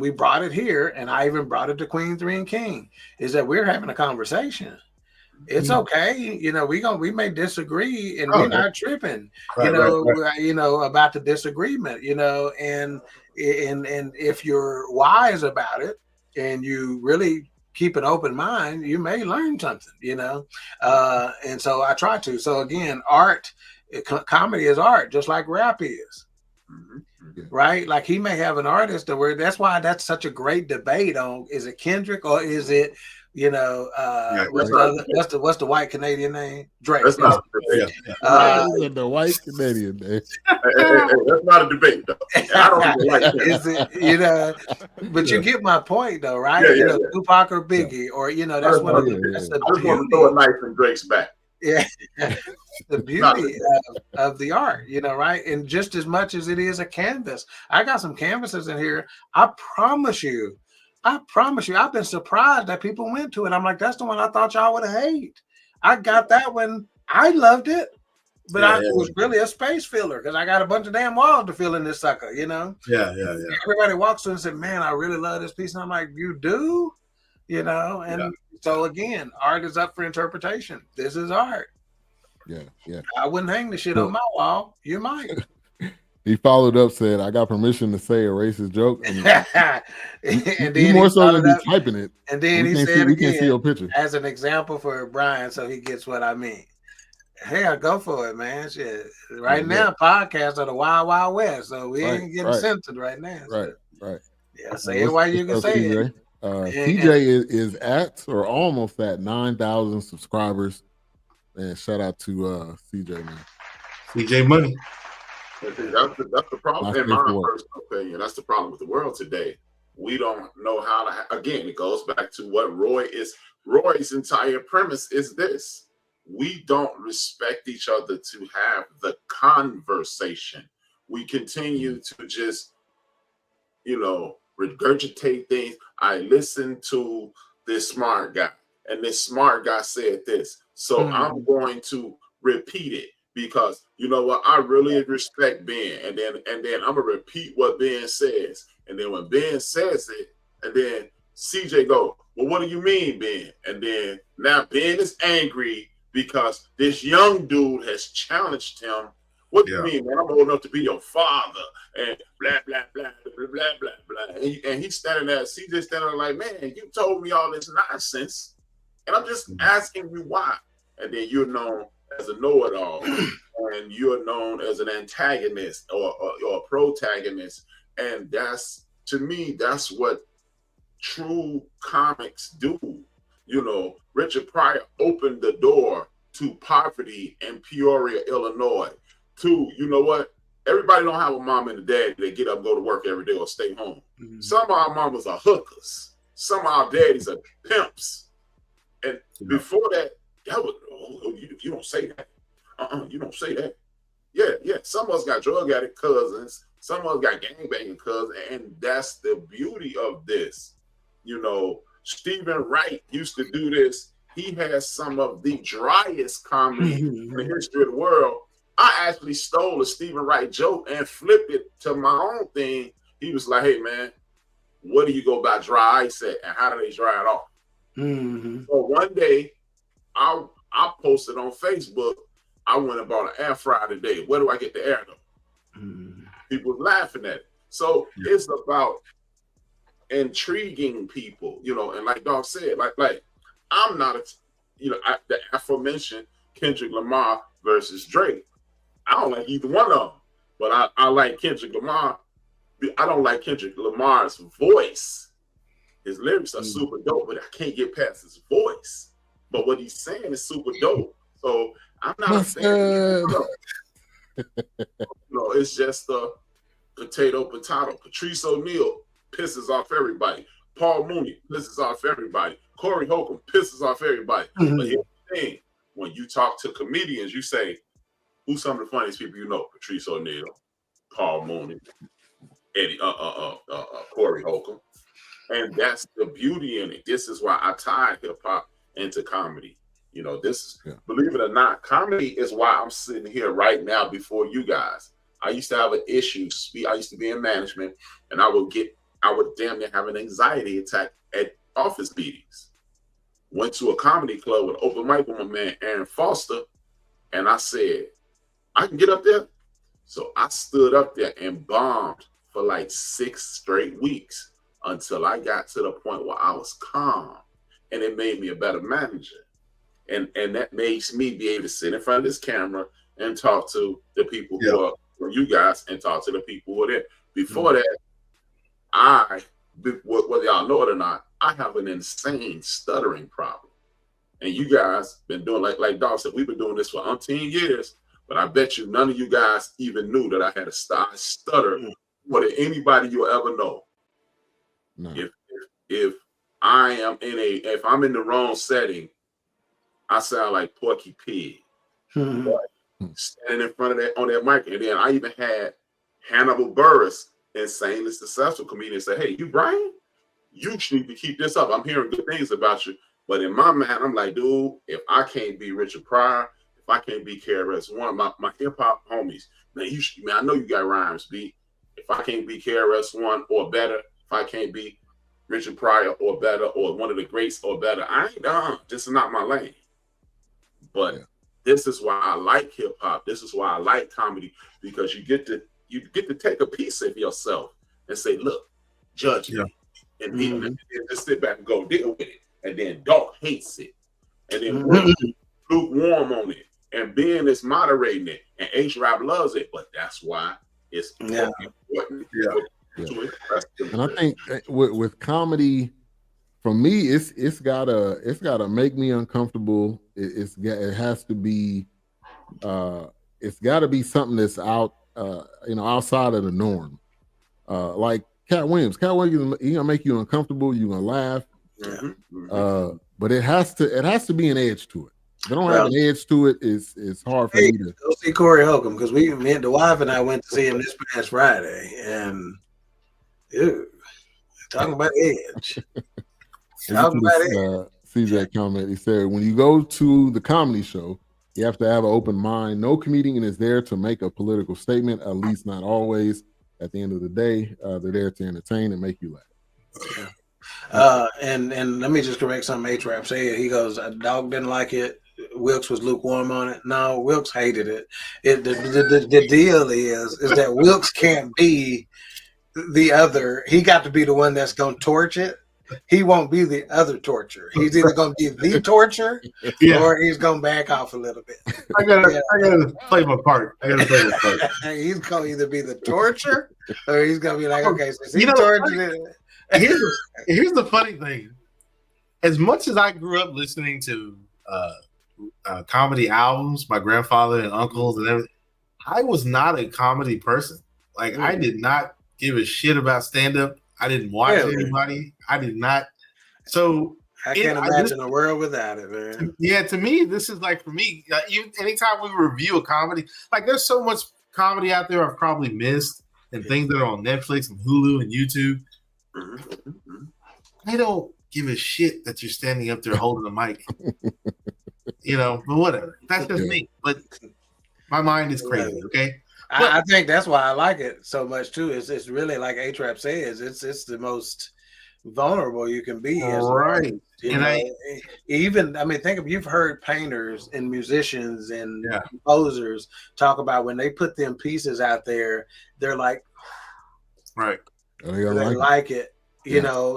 we brought it here, and I even brought it to Queen 3 and King, is that we're having a conversation. It's okay, we may disagree, and we're not tripping, right. About the disagreement, and if you're wise about it and you really keep an open mind, you may learn something, and so I try to. So again, comedy is art, just like rap is. Right? Like he may have an artist where that's why that's such a great debate on, is it Kendrick or is it, what's the white Canadian name? Drake. That's not the white Canadian name. That's not a debate though. I don't like that. Is it, but you get my point though, right? Yeah, Tupac or Biggie, or that's one of the that's the beauty. I just want to throw a knife in Drake's back. Yeah, the beauty of the art, right? And just as much as it is a canvas, I got some canvases in here. I promise you, I promise you, I've been surprised that people went to it. I'm like, that's the one I thought y'all would hate. I got that one. I loved it. But it was really a space filler because I got a bunch of damn walls to fill in this sucker, you know? Yeah. Everybody walks in and said, man, I really love this piece. And I'm like, you do? You know? And so again, art is up for interpretation. This is art. Yeah. I wouldn't hang the shit on my wall. You might. He followed up, said, I got permission to say a racist joke. And then he more so than be typing it. And then he said we can't see your picture. As an example for Brian, so he gets what I mean. Hell, go for it, man. Shit. Right now, podcasts are the wild, wild west. So we ain't getting censored right now. So. Right. Yeah, say it while you can say it. CJ is at or almost at 9,000 subscribers. And shout out to CJ, man. CJ Money. That's the problem. In my personal opinion, that's the problem with the world today. We don't know how to. Again, it goes back to what Roy is. Roy's entire premise is this: we don't respect each other to have the conversation. We continue to just, regurgitate things. I listened to this smart guy, and this smart guy said this, so I'm going to repeat it. Because you know what, I really respect Ben, and then I'm gonna repeat what Ben says, and then when Ben says it, and then CJ go, well, what do you mean, Ben? And then now Ben is angry because this young dude has challenged him. What do you mean, man? I'm old enough to be your father, and blah blah blah blah blah blah blah. And he's standing there, CJ standing there like, man, you told me all this nonsense, and I'm just asking you why. And then you're known as a know-it-all, and you're known as an antagonist or a protagonist, and that's, to me, that's what true comics do. Richard Pryor opened the door to poverty in Peoria, Illinois. To, you know what? Everybody don't have a mom and a dad that get up and go to work every day or stay home. Some of our mamas are hookers. Some of our daddies are pimps. And before that, you don't say that. You don't say that. Yeah. Some of us got drug addict cousins. Some of us got gangbanging cousins. And that's the beauty of this. Stephen Wright used to do this. He has some of the driest comedy in the history of the world. I actually stole a Stephen Wright joke and flipped it to my own thing. He was like, hey, man, what do you go by dry ice at? And how do they dry it off? So one day, I posted on Facebook, I went and bought an air fryer today. Where do I get the air though? People laughing at it. So it's about intriguing people, and like Dog said, like I'm not the aforementioned Kendrick Lamar versus Drake. I don't like either one of them, but I like Kendrick Lamar. I don't like Kendrick Lamar's voice. His lyrics are super dope, but I can't get past his voice. But what he's saying is super dope. So I'm not a fan. It's just a potato. Patrice O'Neal pisses off everybody. Paul Mooney pisses off everybody. Corey Holcomb pisses off everybody. But here's the thing: when you talk to comedians, you say, "Who's some of the funniest people you know?" Patrice O'Neal, Paul Mooney, Eddie, Corey Holcomb. And that's the beauty in it. This is why I tied hip hop into comedy. Believe it or not, comedy is why I'm sitting here right now before you guys. I used to have an issue. I used to be in management, and I would damn near have an anxiety attack at office meetings. Went to a comedy club with open mic with my man Aaron Foster, and I said, I can get up there. So I stood up there and bombed for like 6 straight weeks. Until I got to the point where I was calm, and it made me a better manager. And that makes me be able to sit in front of this camera and talk to the people who are you guys and talk to the people who are there. Before that, whether y'all know it or not, I have an insane stuttering problem. And you guys been doing, like Dog said, we've been doing this for umpteen years, but I bet you none of you guys even knew that I had a stutter more than anybody you'll ever know. No. If I'm in the wrong setting, I sound like Porky Pig. But standing in front of that on that mic, and then I even had Hannibal Buress, insanely successful comedian, say, "Hey, you Brian?" you need to keep this up. I'm hearing good things about you. But in my mind, I'm like, dude, if I can't be Richard Pryor, if I can't be KRS-One, my hip hop homies, man, I know you got rhymes, B. If I can't be KRS-One or better, if I can't be Richard Pryor or better, or one of the greats or better, I ain't done. This is not my lane. But this is why I like hip hop. This is why I like comedy, because you get to take a piece of yourself and say, look, judge me. And then just sit back and go deal with it. And then Dog hates it. And then lukewarm on it. And Ben is moderating it. And H-Rap loves it. But that's why it's important. And I think with comedy, for me, it's gotta make me uncomfortable. It has to be it's got to be something that's outside of the norm. Like Cat Williams, he gonna make you uncomfortable. You're gonna laugh, but it has to be an edge to it. If it don't have an edge to it, it's hard for me to go see Corey Holcomb, because the wife and I went to see him this past Friday, and talking about edge. See that comment? He said, when you go to the comedy show, you have to have an open mind. No comedian is there to make a political statement, at least not always. At the end of the day, they're there to entertain and make you laugh. And let me just correct something H-Rap said. He goes, Dog didn't like it. Wilkes was lukewarm on it. No, Wilkes hated it. The deal is that Wilkes can't be the other. He got to be the one that's going to torch it. He won't be the other torture. He's either going to be the torture or he's going to back off a little bit. I gotta play my part. He's going to either be the torture or he's going to be like, okay, so he tortured it. Here's the funny thing. As much as I grew up listening to comedy albums, my grandfather and uncles and everything, I was not a comedy person. Like, I did not give a shit about stand-up. I didn't watch anybody. I did not. So I can't imagine a world without it, man. Yeah, to me, this is like, for me, anytime we review a comedy, like, there's so much comedy out there I've probably missed, and things that are on Netflix and Hulu and YouTube. I don't give a shit that you're standing up there holding a mic. But whatever. That's just me. But my mind is crazy, okay? I think that's why I like it so much too. It's really, like H-Rap says, it's the most vulnerable you can be. Right. Think of, you've heard painters and musicians and composers talk about when they put them pieces out there, they're like, right. They like it.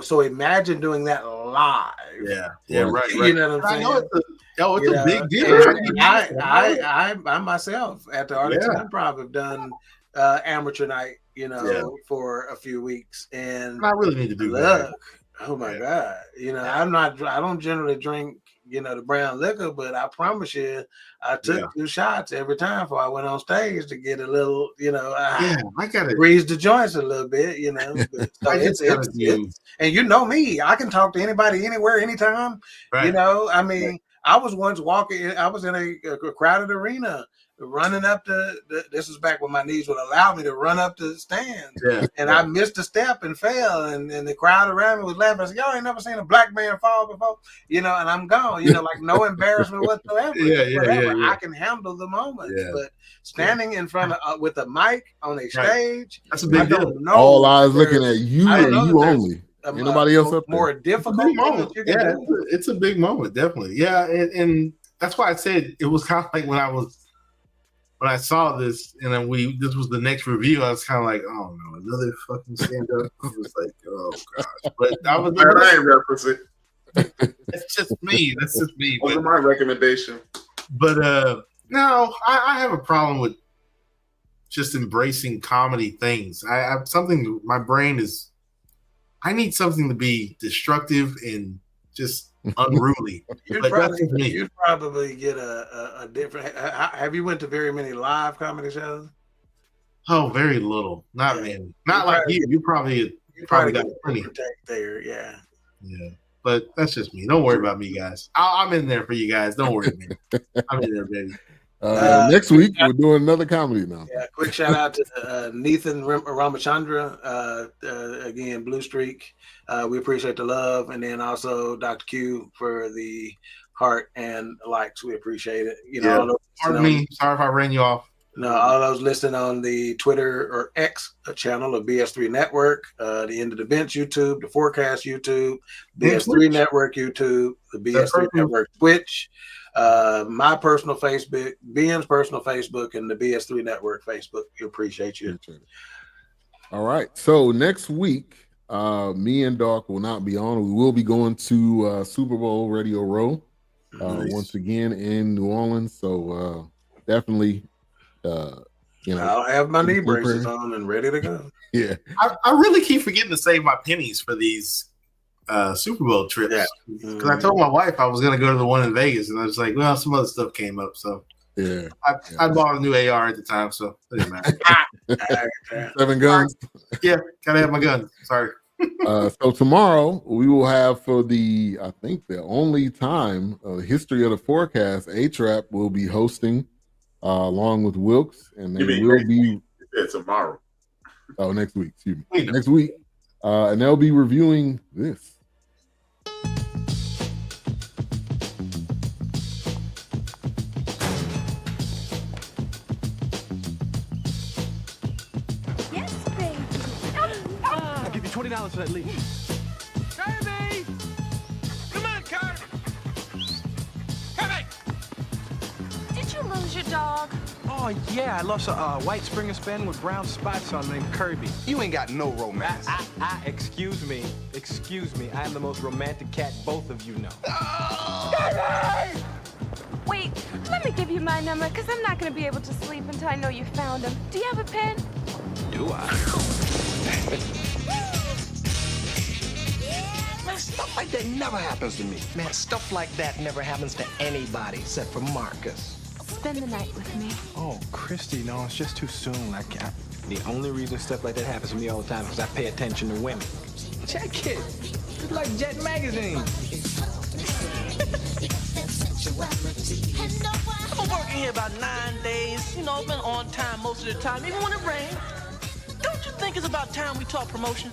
So imagine doing that live. Right. You know what I'm saying? It's a big deal. I myself at the Arlington Improv have done amateur night, for a few weeks, and I really need to do that. Oh my God. I don't generally drink, the brown liquor, but I promise you, I took 2 shots every time before I went on stage to get a little, I gotta grease the joints a little bit, So it's and you know me, I can talk to anybody, anywhere, anytime. Right. I was once I was in a crowded arena running up this is back when my knees would allow me to run up the stands. I missed a step and fell, and the crowd around me was laughing. I said, y'all ain't never seen a black man fall before, and I'm gone, like no embarrassment whatsoever. I can handle the moment. But standing in front of with a mic on a stage, that's a big deal. All eyes looking at you and you only. Ain't nobody else up there. More difficult moment. It's a big moment, definitely. Yeah, and that's why I said it was kind of like when I saw this, and then this was the next review. I was kind of like, oh no, another fucking stand up. I was like, oh gosh. But I was I ain't referencing. That's just me. Those are my recommendation. But no, I have a problem with just embracing comedy things. I have something. My brain is. I need something to be destructive and just unruly. You'd probably get a different. Have you went to very many live comedy shows? Oh, very little. Not many. Not like you. You probably got plenty there. Yeah. But that's just me. Don't worry about me, guys. I'm in there for you guys. Don't worry, man. I'm in there, baby. Next week we're doing another comedy now. Yeah, quick shout out to Nathan Ramachandra. Again, Blue Streak. We appreciate the love, and then also Dr. Q for the heart and likes. We appreciate it. Pardon me. Sorry if I ran you off. No, all those listening on the Twitter or X channel of BS3 Network, the End of the Bench YouTube, the Fourcast YouTube, BS3 Network YouTube, the BS3 Network Twitch, my personal Facebook, Ben's personal Facebook, and the BS3 Network Facebook. We appreciate you. All right. So next week, me and Doc will not be on. We will be going to Super Bowl Radio Row once again in New Orleans. So definitely. I'll have my knee braces on and ready to go. Yeah, I really keep forgetting to save my pennies for these Super Bowl trips because I told my wife I was going to go to the one in Vegas, and I was like, well, some other stuff came up, so I bought a new AR at the time, so it didn't matter. 7 guns. Yeah, gotta have my gun. Sorry. So tomorrow we will have for the only time history of the Fourcast, A-Trap will be hosting. Along with Wilkes, and they will be tomorrow. Oh, next week. Excuse me. Next week, and they'll be reviewing this. Yes, baby. I'll give you $20 for that leash. Kirby! Come on, Kirby! Kirby! Did you lose your dog? Oh, yeah, I lost a white Springer Spaniel with brown spots on named Kirby. You ain't got no romance. Excuse me. I am the most romantic cat both of you know. Kirby! Wait, let me give you my number, because I'm not going to be able to sleep until I know you found him. Do you have a pen? Do I? Man, stuff like that never happens to me. Man, stuff like that never happens to anybody except for Marcus. Spend the night with me. Oh, Christy, no, it's just too soon. The only reason stuff like that happens to me all the time is because I pay attention to women. Check it. It's like Jet Magazine. I've been working here about 9 days. Been on time most of the time, even when it rains. Don't you think it's about time we talk promotion?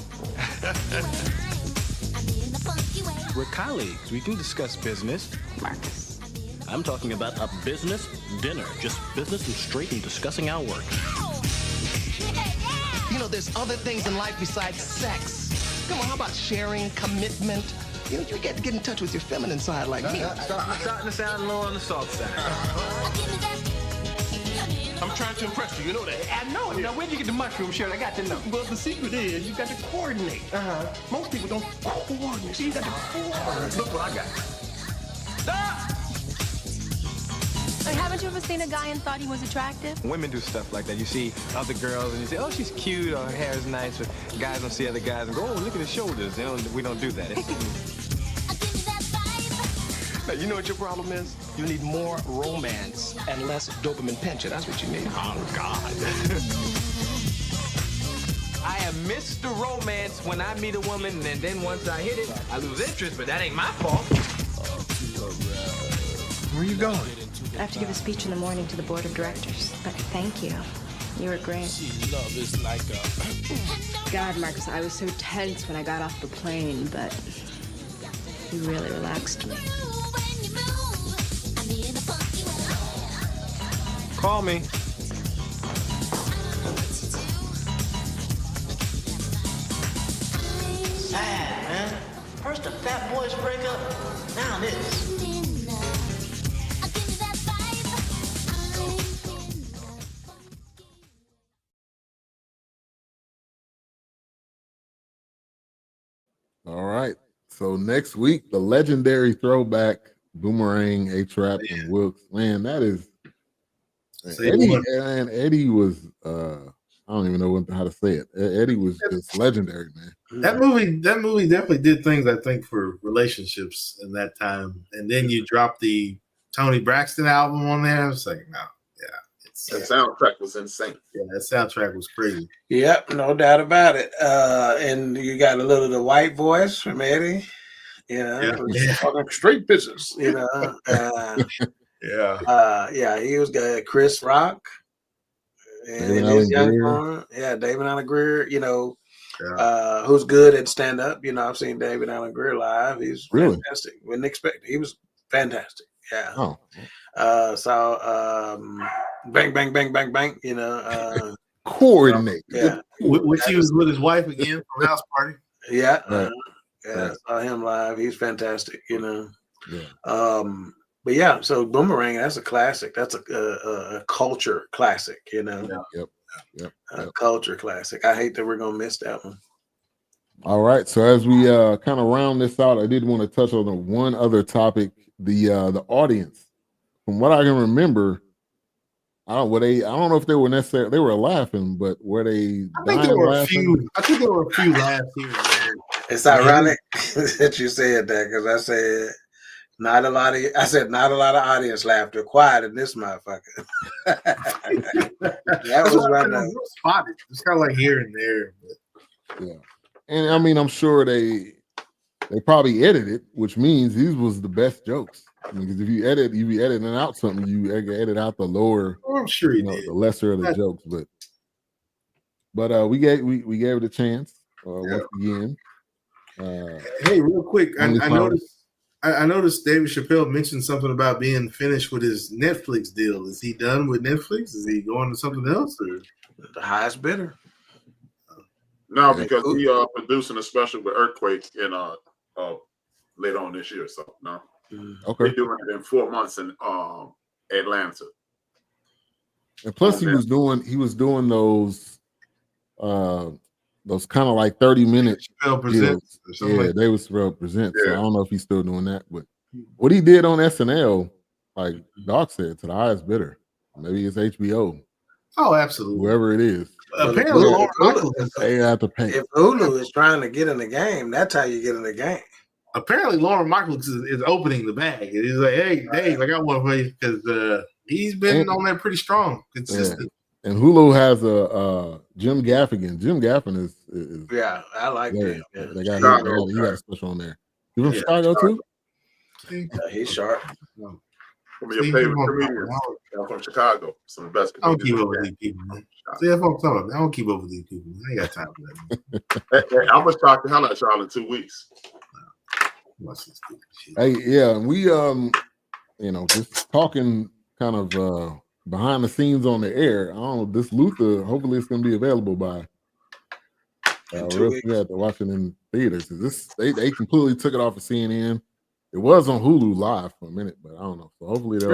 We're colleagues. We can discuss business. Marcus. I'm talking about a business dinner. Just business and straight and discussing our work. There's other things in life besides sex. Come on, how about sharing, commitment? You get to get in touch with your feminine side like me. Starting to sound low on the soft side. I'm trying to impress you, you know that. I know it. Now, where'd you get the mushroom shirt? I got to know. Well, the secret is you got to coordinate. Most people don't coordinate. See, you got to coordinate. Look what I got. Stop! Haven't you ever seen a guy and thought he was attractive? Women do stuff like that. You see other girls and you say, oh, she's cute, or her hair is nice. But guys don't see other guys and go, oh, look at his shoulders. We don't do that. Now, you know what your problem is? You need more romance and less dopamine pincher. That's what you need. Oh, God. I am Mr. Romance when I meet a woman, and then once I hit it, I lose interest, but that ain't my fault. Where are you going? I have to give a speech in the morning to the board of directors. But thank you. You were great. God, Marcus, I was so tense when I got off the plane, but you really relaxed me. Call me. Sad, man. First the Fat Boys break up, now this. All right. So next week, the legendary throwback Boomerang, A-Trap, and Wilkes. Man, that is Eddie was I don't even know how to say it. Eddie was just legendary, man. That movie definitely did things, I think, for relationships in that time. And then you drop the Tony Braxton album on there. I was like, no, that soundtrack was insane. Yeah, that soundtrack was crazy. Yep, no doubt about it. And you got a little of the white voice from Eddie. Talking straight business, Yeah. He was good. Chris Rock and his young form. Yeah, David Allen Greer. Who's good at stand up. I've seen David Allen Greer live. He's fantastic. Wouldn't expect it. He was fantastic. Yeah. Bang, bang, bang, bang, bang. Coordinate. Which he was with his wife again from House Party. Yeah. I saw him live. He's fantastic. But yeah, so Boomerang, that's a classic. That's a culture classic, Yep. A culture classic. I hate that we're gonna miss that one. All right. So as we kind of round this out, I did want to touch on one other topic. The audience. From what I can remember, I don't know if they were necessarily, they were laughing, but were they? I think there were a few. I think there were a few laughs here. It's ironic that you said that because I said not a lot of audience laughter. Quiet in this motherfucker. That was right. Spotted. It's kind of like here and there. But. Yeah, and I mean, I'm sure they probably edited, which means these was the best jokes. Because if you be editing out something, you edit out the lower. I'm sure did. The lesser of the jokes, but we gave it a chance once again. Hey, real quick, I noticed David Chappelle mentioned something about being finished with his Netflix deal. Is he done with Netflix? Is he going to something else? Or? The highest bidder. No, because he producing a special with Earthquake in later on this year. So no. Okay. They're doing it in 4 months in Atlanta. And plus he was doing those kind of like 30-minute presents. Yeah, they was present. Yeah. So I don't know if he's still doing that, but what he did on SNL, like Doc said, to the highest bidder. Maybe it's HBO. Oh, absolutely. Whoever it is. Apparently, Lorne Michaels they have to pay. If Hulu is trying to get in the game, that's how you get in the game. Apparently, Lorne Michaels is opening the bag. And he's like, hey, Dave, I got one for you because he's been on there pretty strong, consistent. Yeah. And Hulu has a Jim Gaffigan. Jim Gaffigan is yeah, I like him. Yeah. They got he got a special on there. You from Chicago too? He's sharp. One of your favorite comedians from Chicago. Some of the best. I don't keep up with these people, man. See, that's what I'm talking about. I don't keep up with these people. I ain't got time for that. Hey, I'm gonna talk to hell at y'all in 2 weeks. Hey, yeah, we just talking kind of behind the scenes on the air. I don't know, this Luther, hopefully it's gonna be available by to watch it in theaters. They completely took it off of CNN. It was on Hulu live for a minute, but I don't know. So hopefully I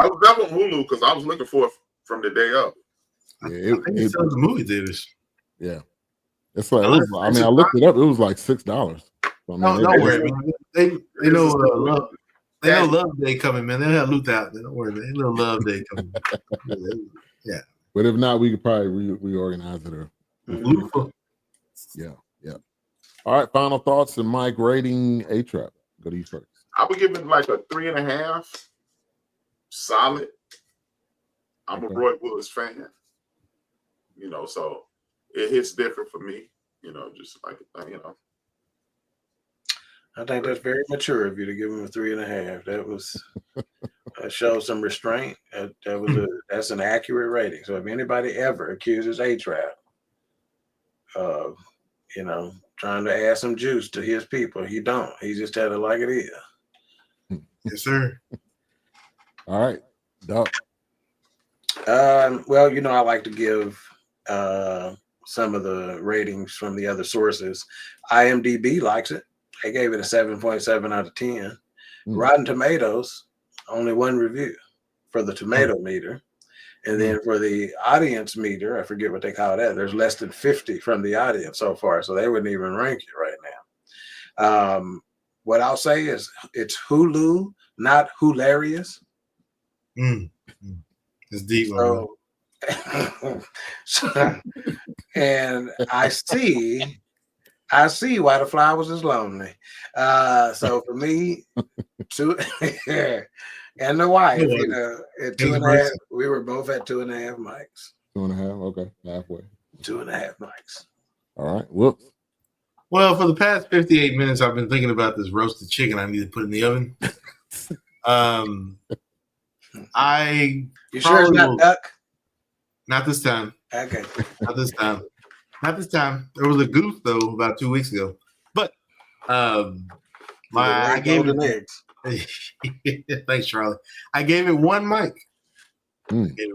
was never on Hulu because I was looking for it from the day up. Yeah, it's on the movie theaters. Yeah, it's like I looked it up. It was like $6. So, don't worry, man. They know love. They know Love Day coming, man. They'll have Luke out there. Don't worry, man. They know Love Day coming. Yeah. But if not, we could probably reorganize it. Yeah. All right. Final thoughts and Mike rating A-Trap. Go to you first. I would give it like a 3.5. Solid. I'm a Roy Woods fan. So it hits different for me. Just like I think that's very mature of you to give him a 3.5. That shows some restraint. That's an accurate rating. So if anybody ever accuses A-Trap of, trying to add some juice to his people, he don't. He just tell it like it is. Yes, sir. All right, Doc. Well, I like to give some of the ratings from the other sources. IMDb likes it. They gave it a 7.7 out of 10. Rotten Tomatoes, only one review for the tomato meter. And then for the audience meter, I forget what they call that. There's less than 50 from the audience so far. So they wouldn't even rank it right now. What I'll say is it's Hulu, not hilarious. It's deep. And I see why the flowers is lonely. So for me, and the wife, at 2.5, we were both at 2.5 mics. 2.5, okay, halfway. 2.5 mics. All right, whoops. Well, for the past 58 minutes, I've been thinking about this roasted chicken I need to put in the oven. You sure it's not duck? Not this time. Okay. Not this time. Not this time. There was a goose though about 2 weeks ago. But I gave it eggs. Thanks, Charlie. I gave it one mic.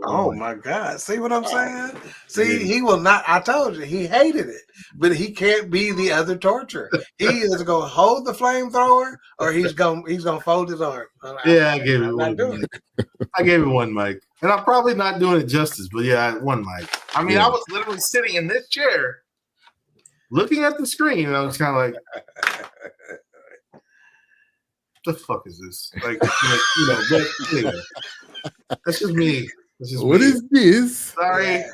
Oh my God. See what I'm saying? See, he will not. I told you, he hated it, but he can't be the other torture. He is going to hold the flamethrower or he's going to fold his arm. I gave it one mic. I gave it one mic. And I'm probably not doing it justice, but one mic. I mean, I was literally sitting in this chair looking at the screen and I was kind of like, the fuck is this? Like but anyway. That's just me. What is this? Sorry,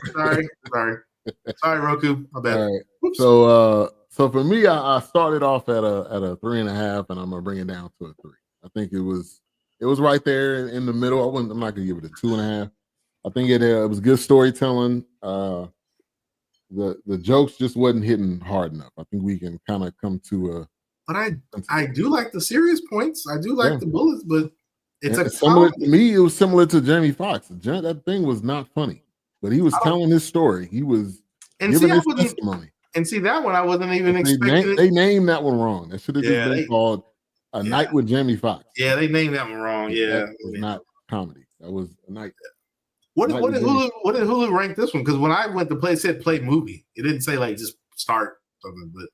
Roku. My bad. All right. So for me, I started off at a 3.5, and I'm gonna bring it down to a 3. I think it was right there in the middle. I'm not gonna give it a 2.5. I think it was good storytelling. The jokes just wasn't hitting hard enough. I think we can kind of come to a. But I do like the serious points. I do like the bullets, but it's similar to me. It was similar to Jamie Foxx. That thing was not funny, but he was telling his story. He was giving his testimony. And see that one, I wasn't even expecting. They named that one wrong. That should have just been called A Night with Jamie Foxx. Yeah, they named that one wrong. Yeah, that was not comedy. That was a night. What did Hulu rank this one? Because when I went to play, it said play movie. It didn't say like just start something, but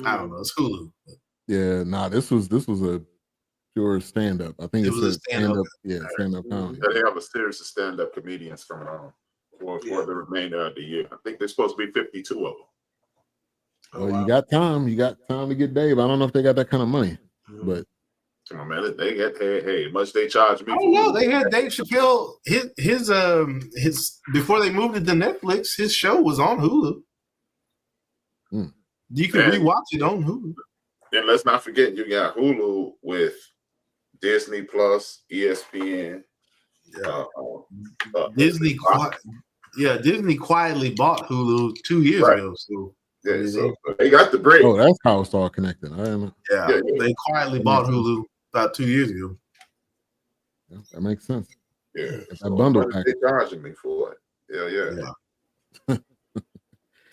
I don't know. It's Hulu. Yeah, this was a pure stand up. I think it was a stand up. Yeah, stand up comedy. They have a series of stand up comedians coming on for the remainder of the year. I think there's supposed to be 52 of them. Well, you got time. You got time to get Dave. I don't know if they got that kind of money, but come on, man. They get much they charge me. Oh no, they had Dave Chappelle. His before they moved it to Netflix, his show was on Hulu. You can rewatch it on Hulu. And let's not forget, you got Hulu with Disney Plus, ESPN. Disney quietly bought Hulu 2 years ago. So so they got the break. Oh, that's how it's all connected. I don't know. They quietly bought Hulu about 2 years ago. Yeah, that makes sense. Yeah, that bundle pack. They charging me for it. Yeah.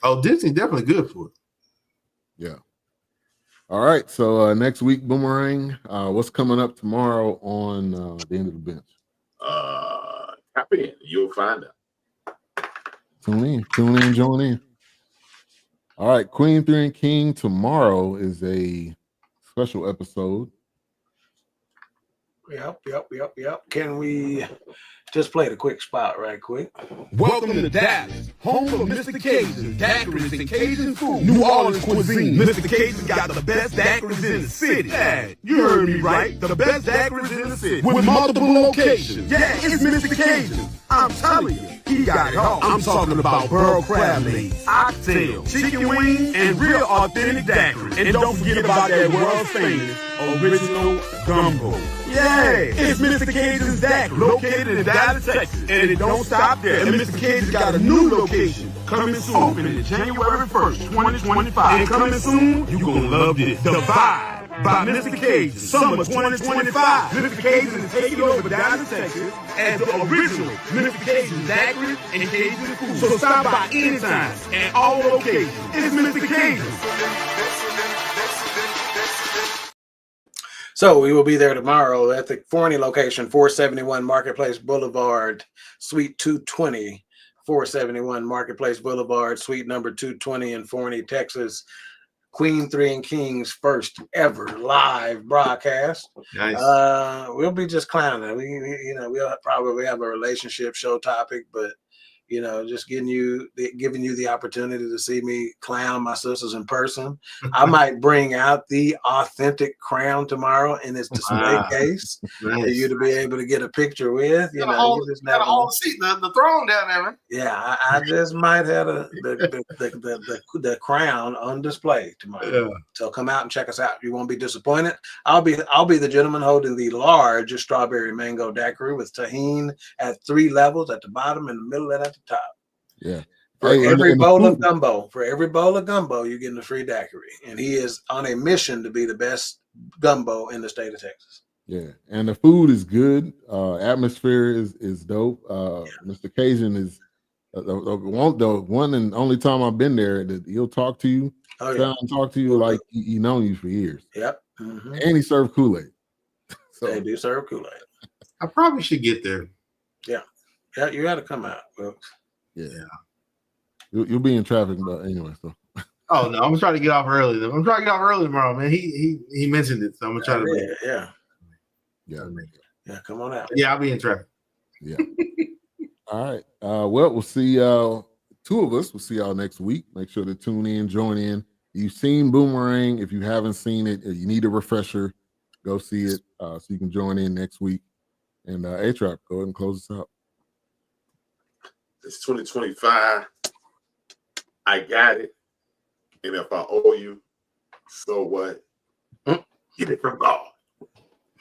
Oh, Disney's definitely good for it. Yeah. All right. So next week, Boomerang. What's coming up tomorrow on the End of the Bench? Tap in. You'll find out. Tune in, join in. All right. Queen 3 and King tomorrow is a special episode. Yep. Can we just play the quick spot right quick? Welcome to Dallas, home of Mr. Cajun, daiquiris and Cajun food, New Orleans cuisine. Mr. Cajun got the best daiquiris in the city. Yeah, you heard me right. The best daiquiris in the city. With multiple locations. Yeah, it's Mr. Cajun. I'm telling you, he got it all. I'm talking about burl crab legs, oxtail, chicken wings, and real authentic daiquiris. And don't forget about that world famous original gumbo. Yeah, it's Mr. Cajun's Daiquiri, located in Dallas, Texas. And it don't stop there. And Mr. Cajun's got a new location coming soon, opening January 1st, 2025. And coming soon, you're going to love this. The Vibe by Mr. Cajun, summer 2025. Mr. Cajun is taking over Dallas, Texas as the original Mr. Cajun's Daiquiri and Cajun food. So stop by anytime at all locations. It's Mr. Cajun. So we will be there tomorrow at the Forney location, 471 Marketplace Boulevard, Suite 220, 471 Marketplace Boulevard, Suite number 220 in Forney, Texas. Queen 3 and King's first ever live broadcast. Nice. We'll be just clowning. We'll probably have a relationship show topic, but just giving you the opportunity to see me clown my sisters in person. I might bring out the authentic crown tomorrow in its display case for you to be able to get a picture with. The throne down there, man. Yeah, I just might have the crown on display tomorrow. Yeah. So come out and check us out. You won't be disappointed. I'll be the gentleman holding the large strawberry mango daiquiri with tahini at 3 levels, at the bottom, in the middle, and at the top. Yeah. For every bowl of gumbo, you're getting a free daiquiri. And he is on a mission to be the best gumbo in the state of Texas. Yeah, and the food is good. Atmosphere is dope. Mr. Cajun is the one and only time I've been there that he'll talk to you, talk to you like he known you for years. Yep. Mm-hmm. And he served Kool-Aid. So they do serve Kool-Aid. I probably should get there. Yeah, you got to come out, folks. Yeah. You'll be in traffic, but anyway. So. Oh no, I'm gonna try to get off early. I'm trying to get off early tomorrow, man. He mentioned it, so I'm gonna try to. Yeah. Come on out. Yeah, I'll be in traffic. Yeah. All right. Well, we'll see. Two of us. We'll see y'all next week. Make sure to tune in, join in. You've seen Boomerang. If you haven't seen it, you need a refresher. Go see it so you can join in next week. And A-Trap, go ahead and close us out. It's 2025. I got it. And if I owe you, so what? Get it from God.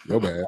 Your bad.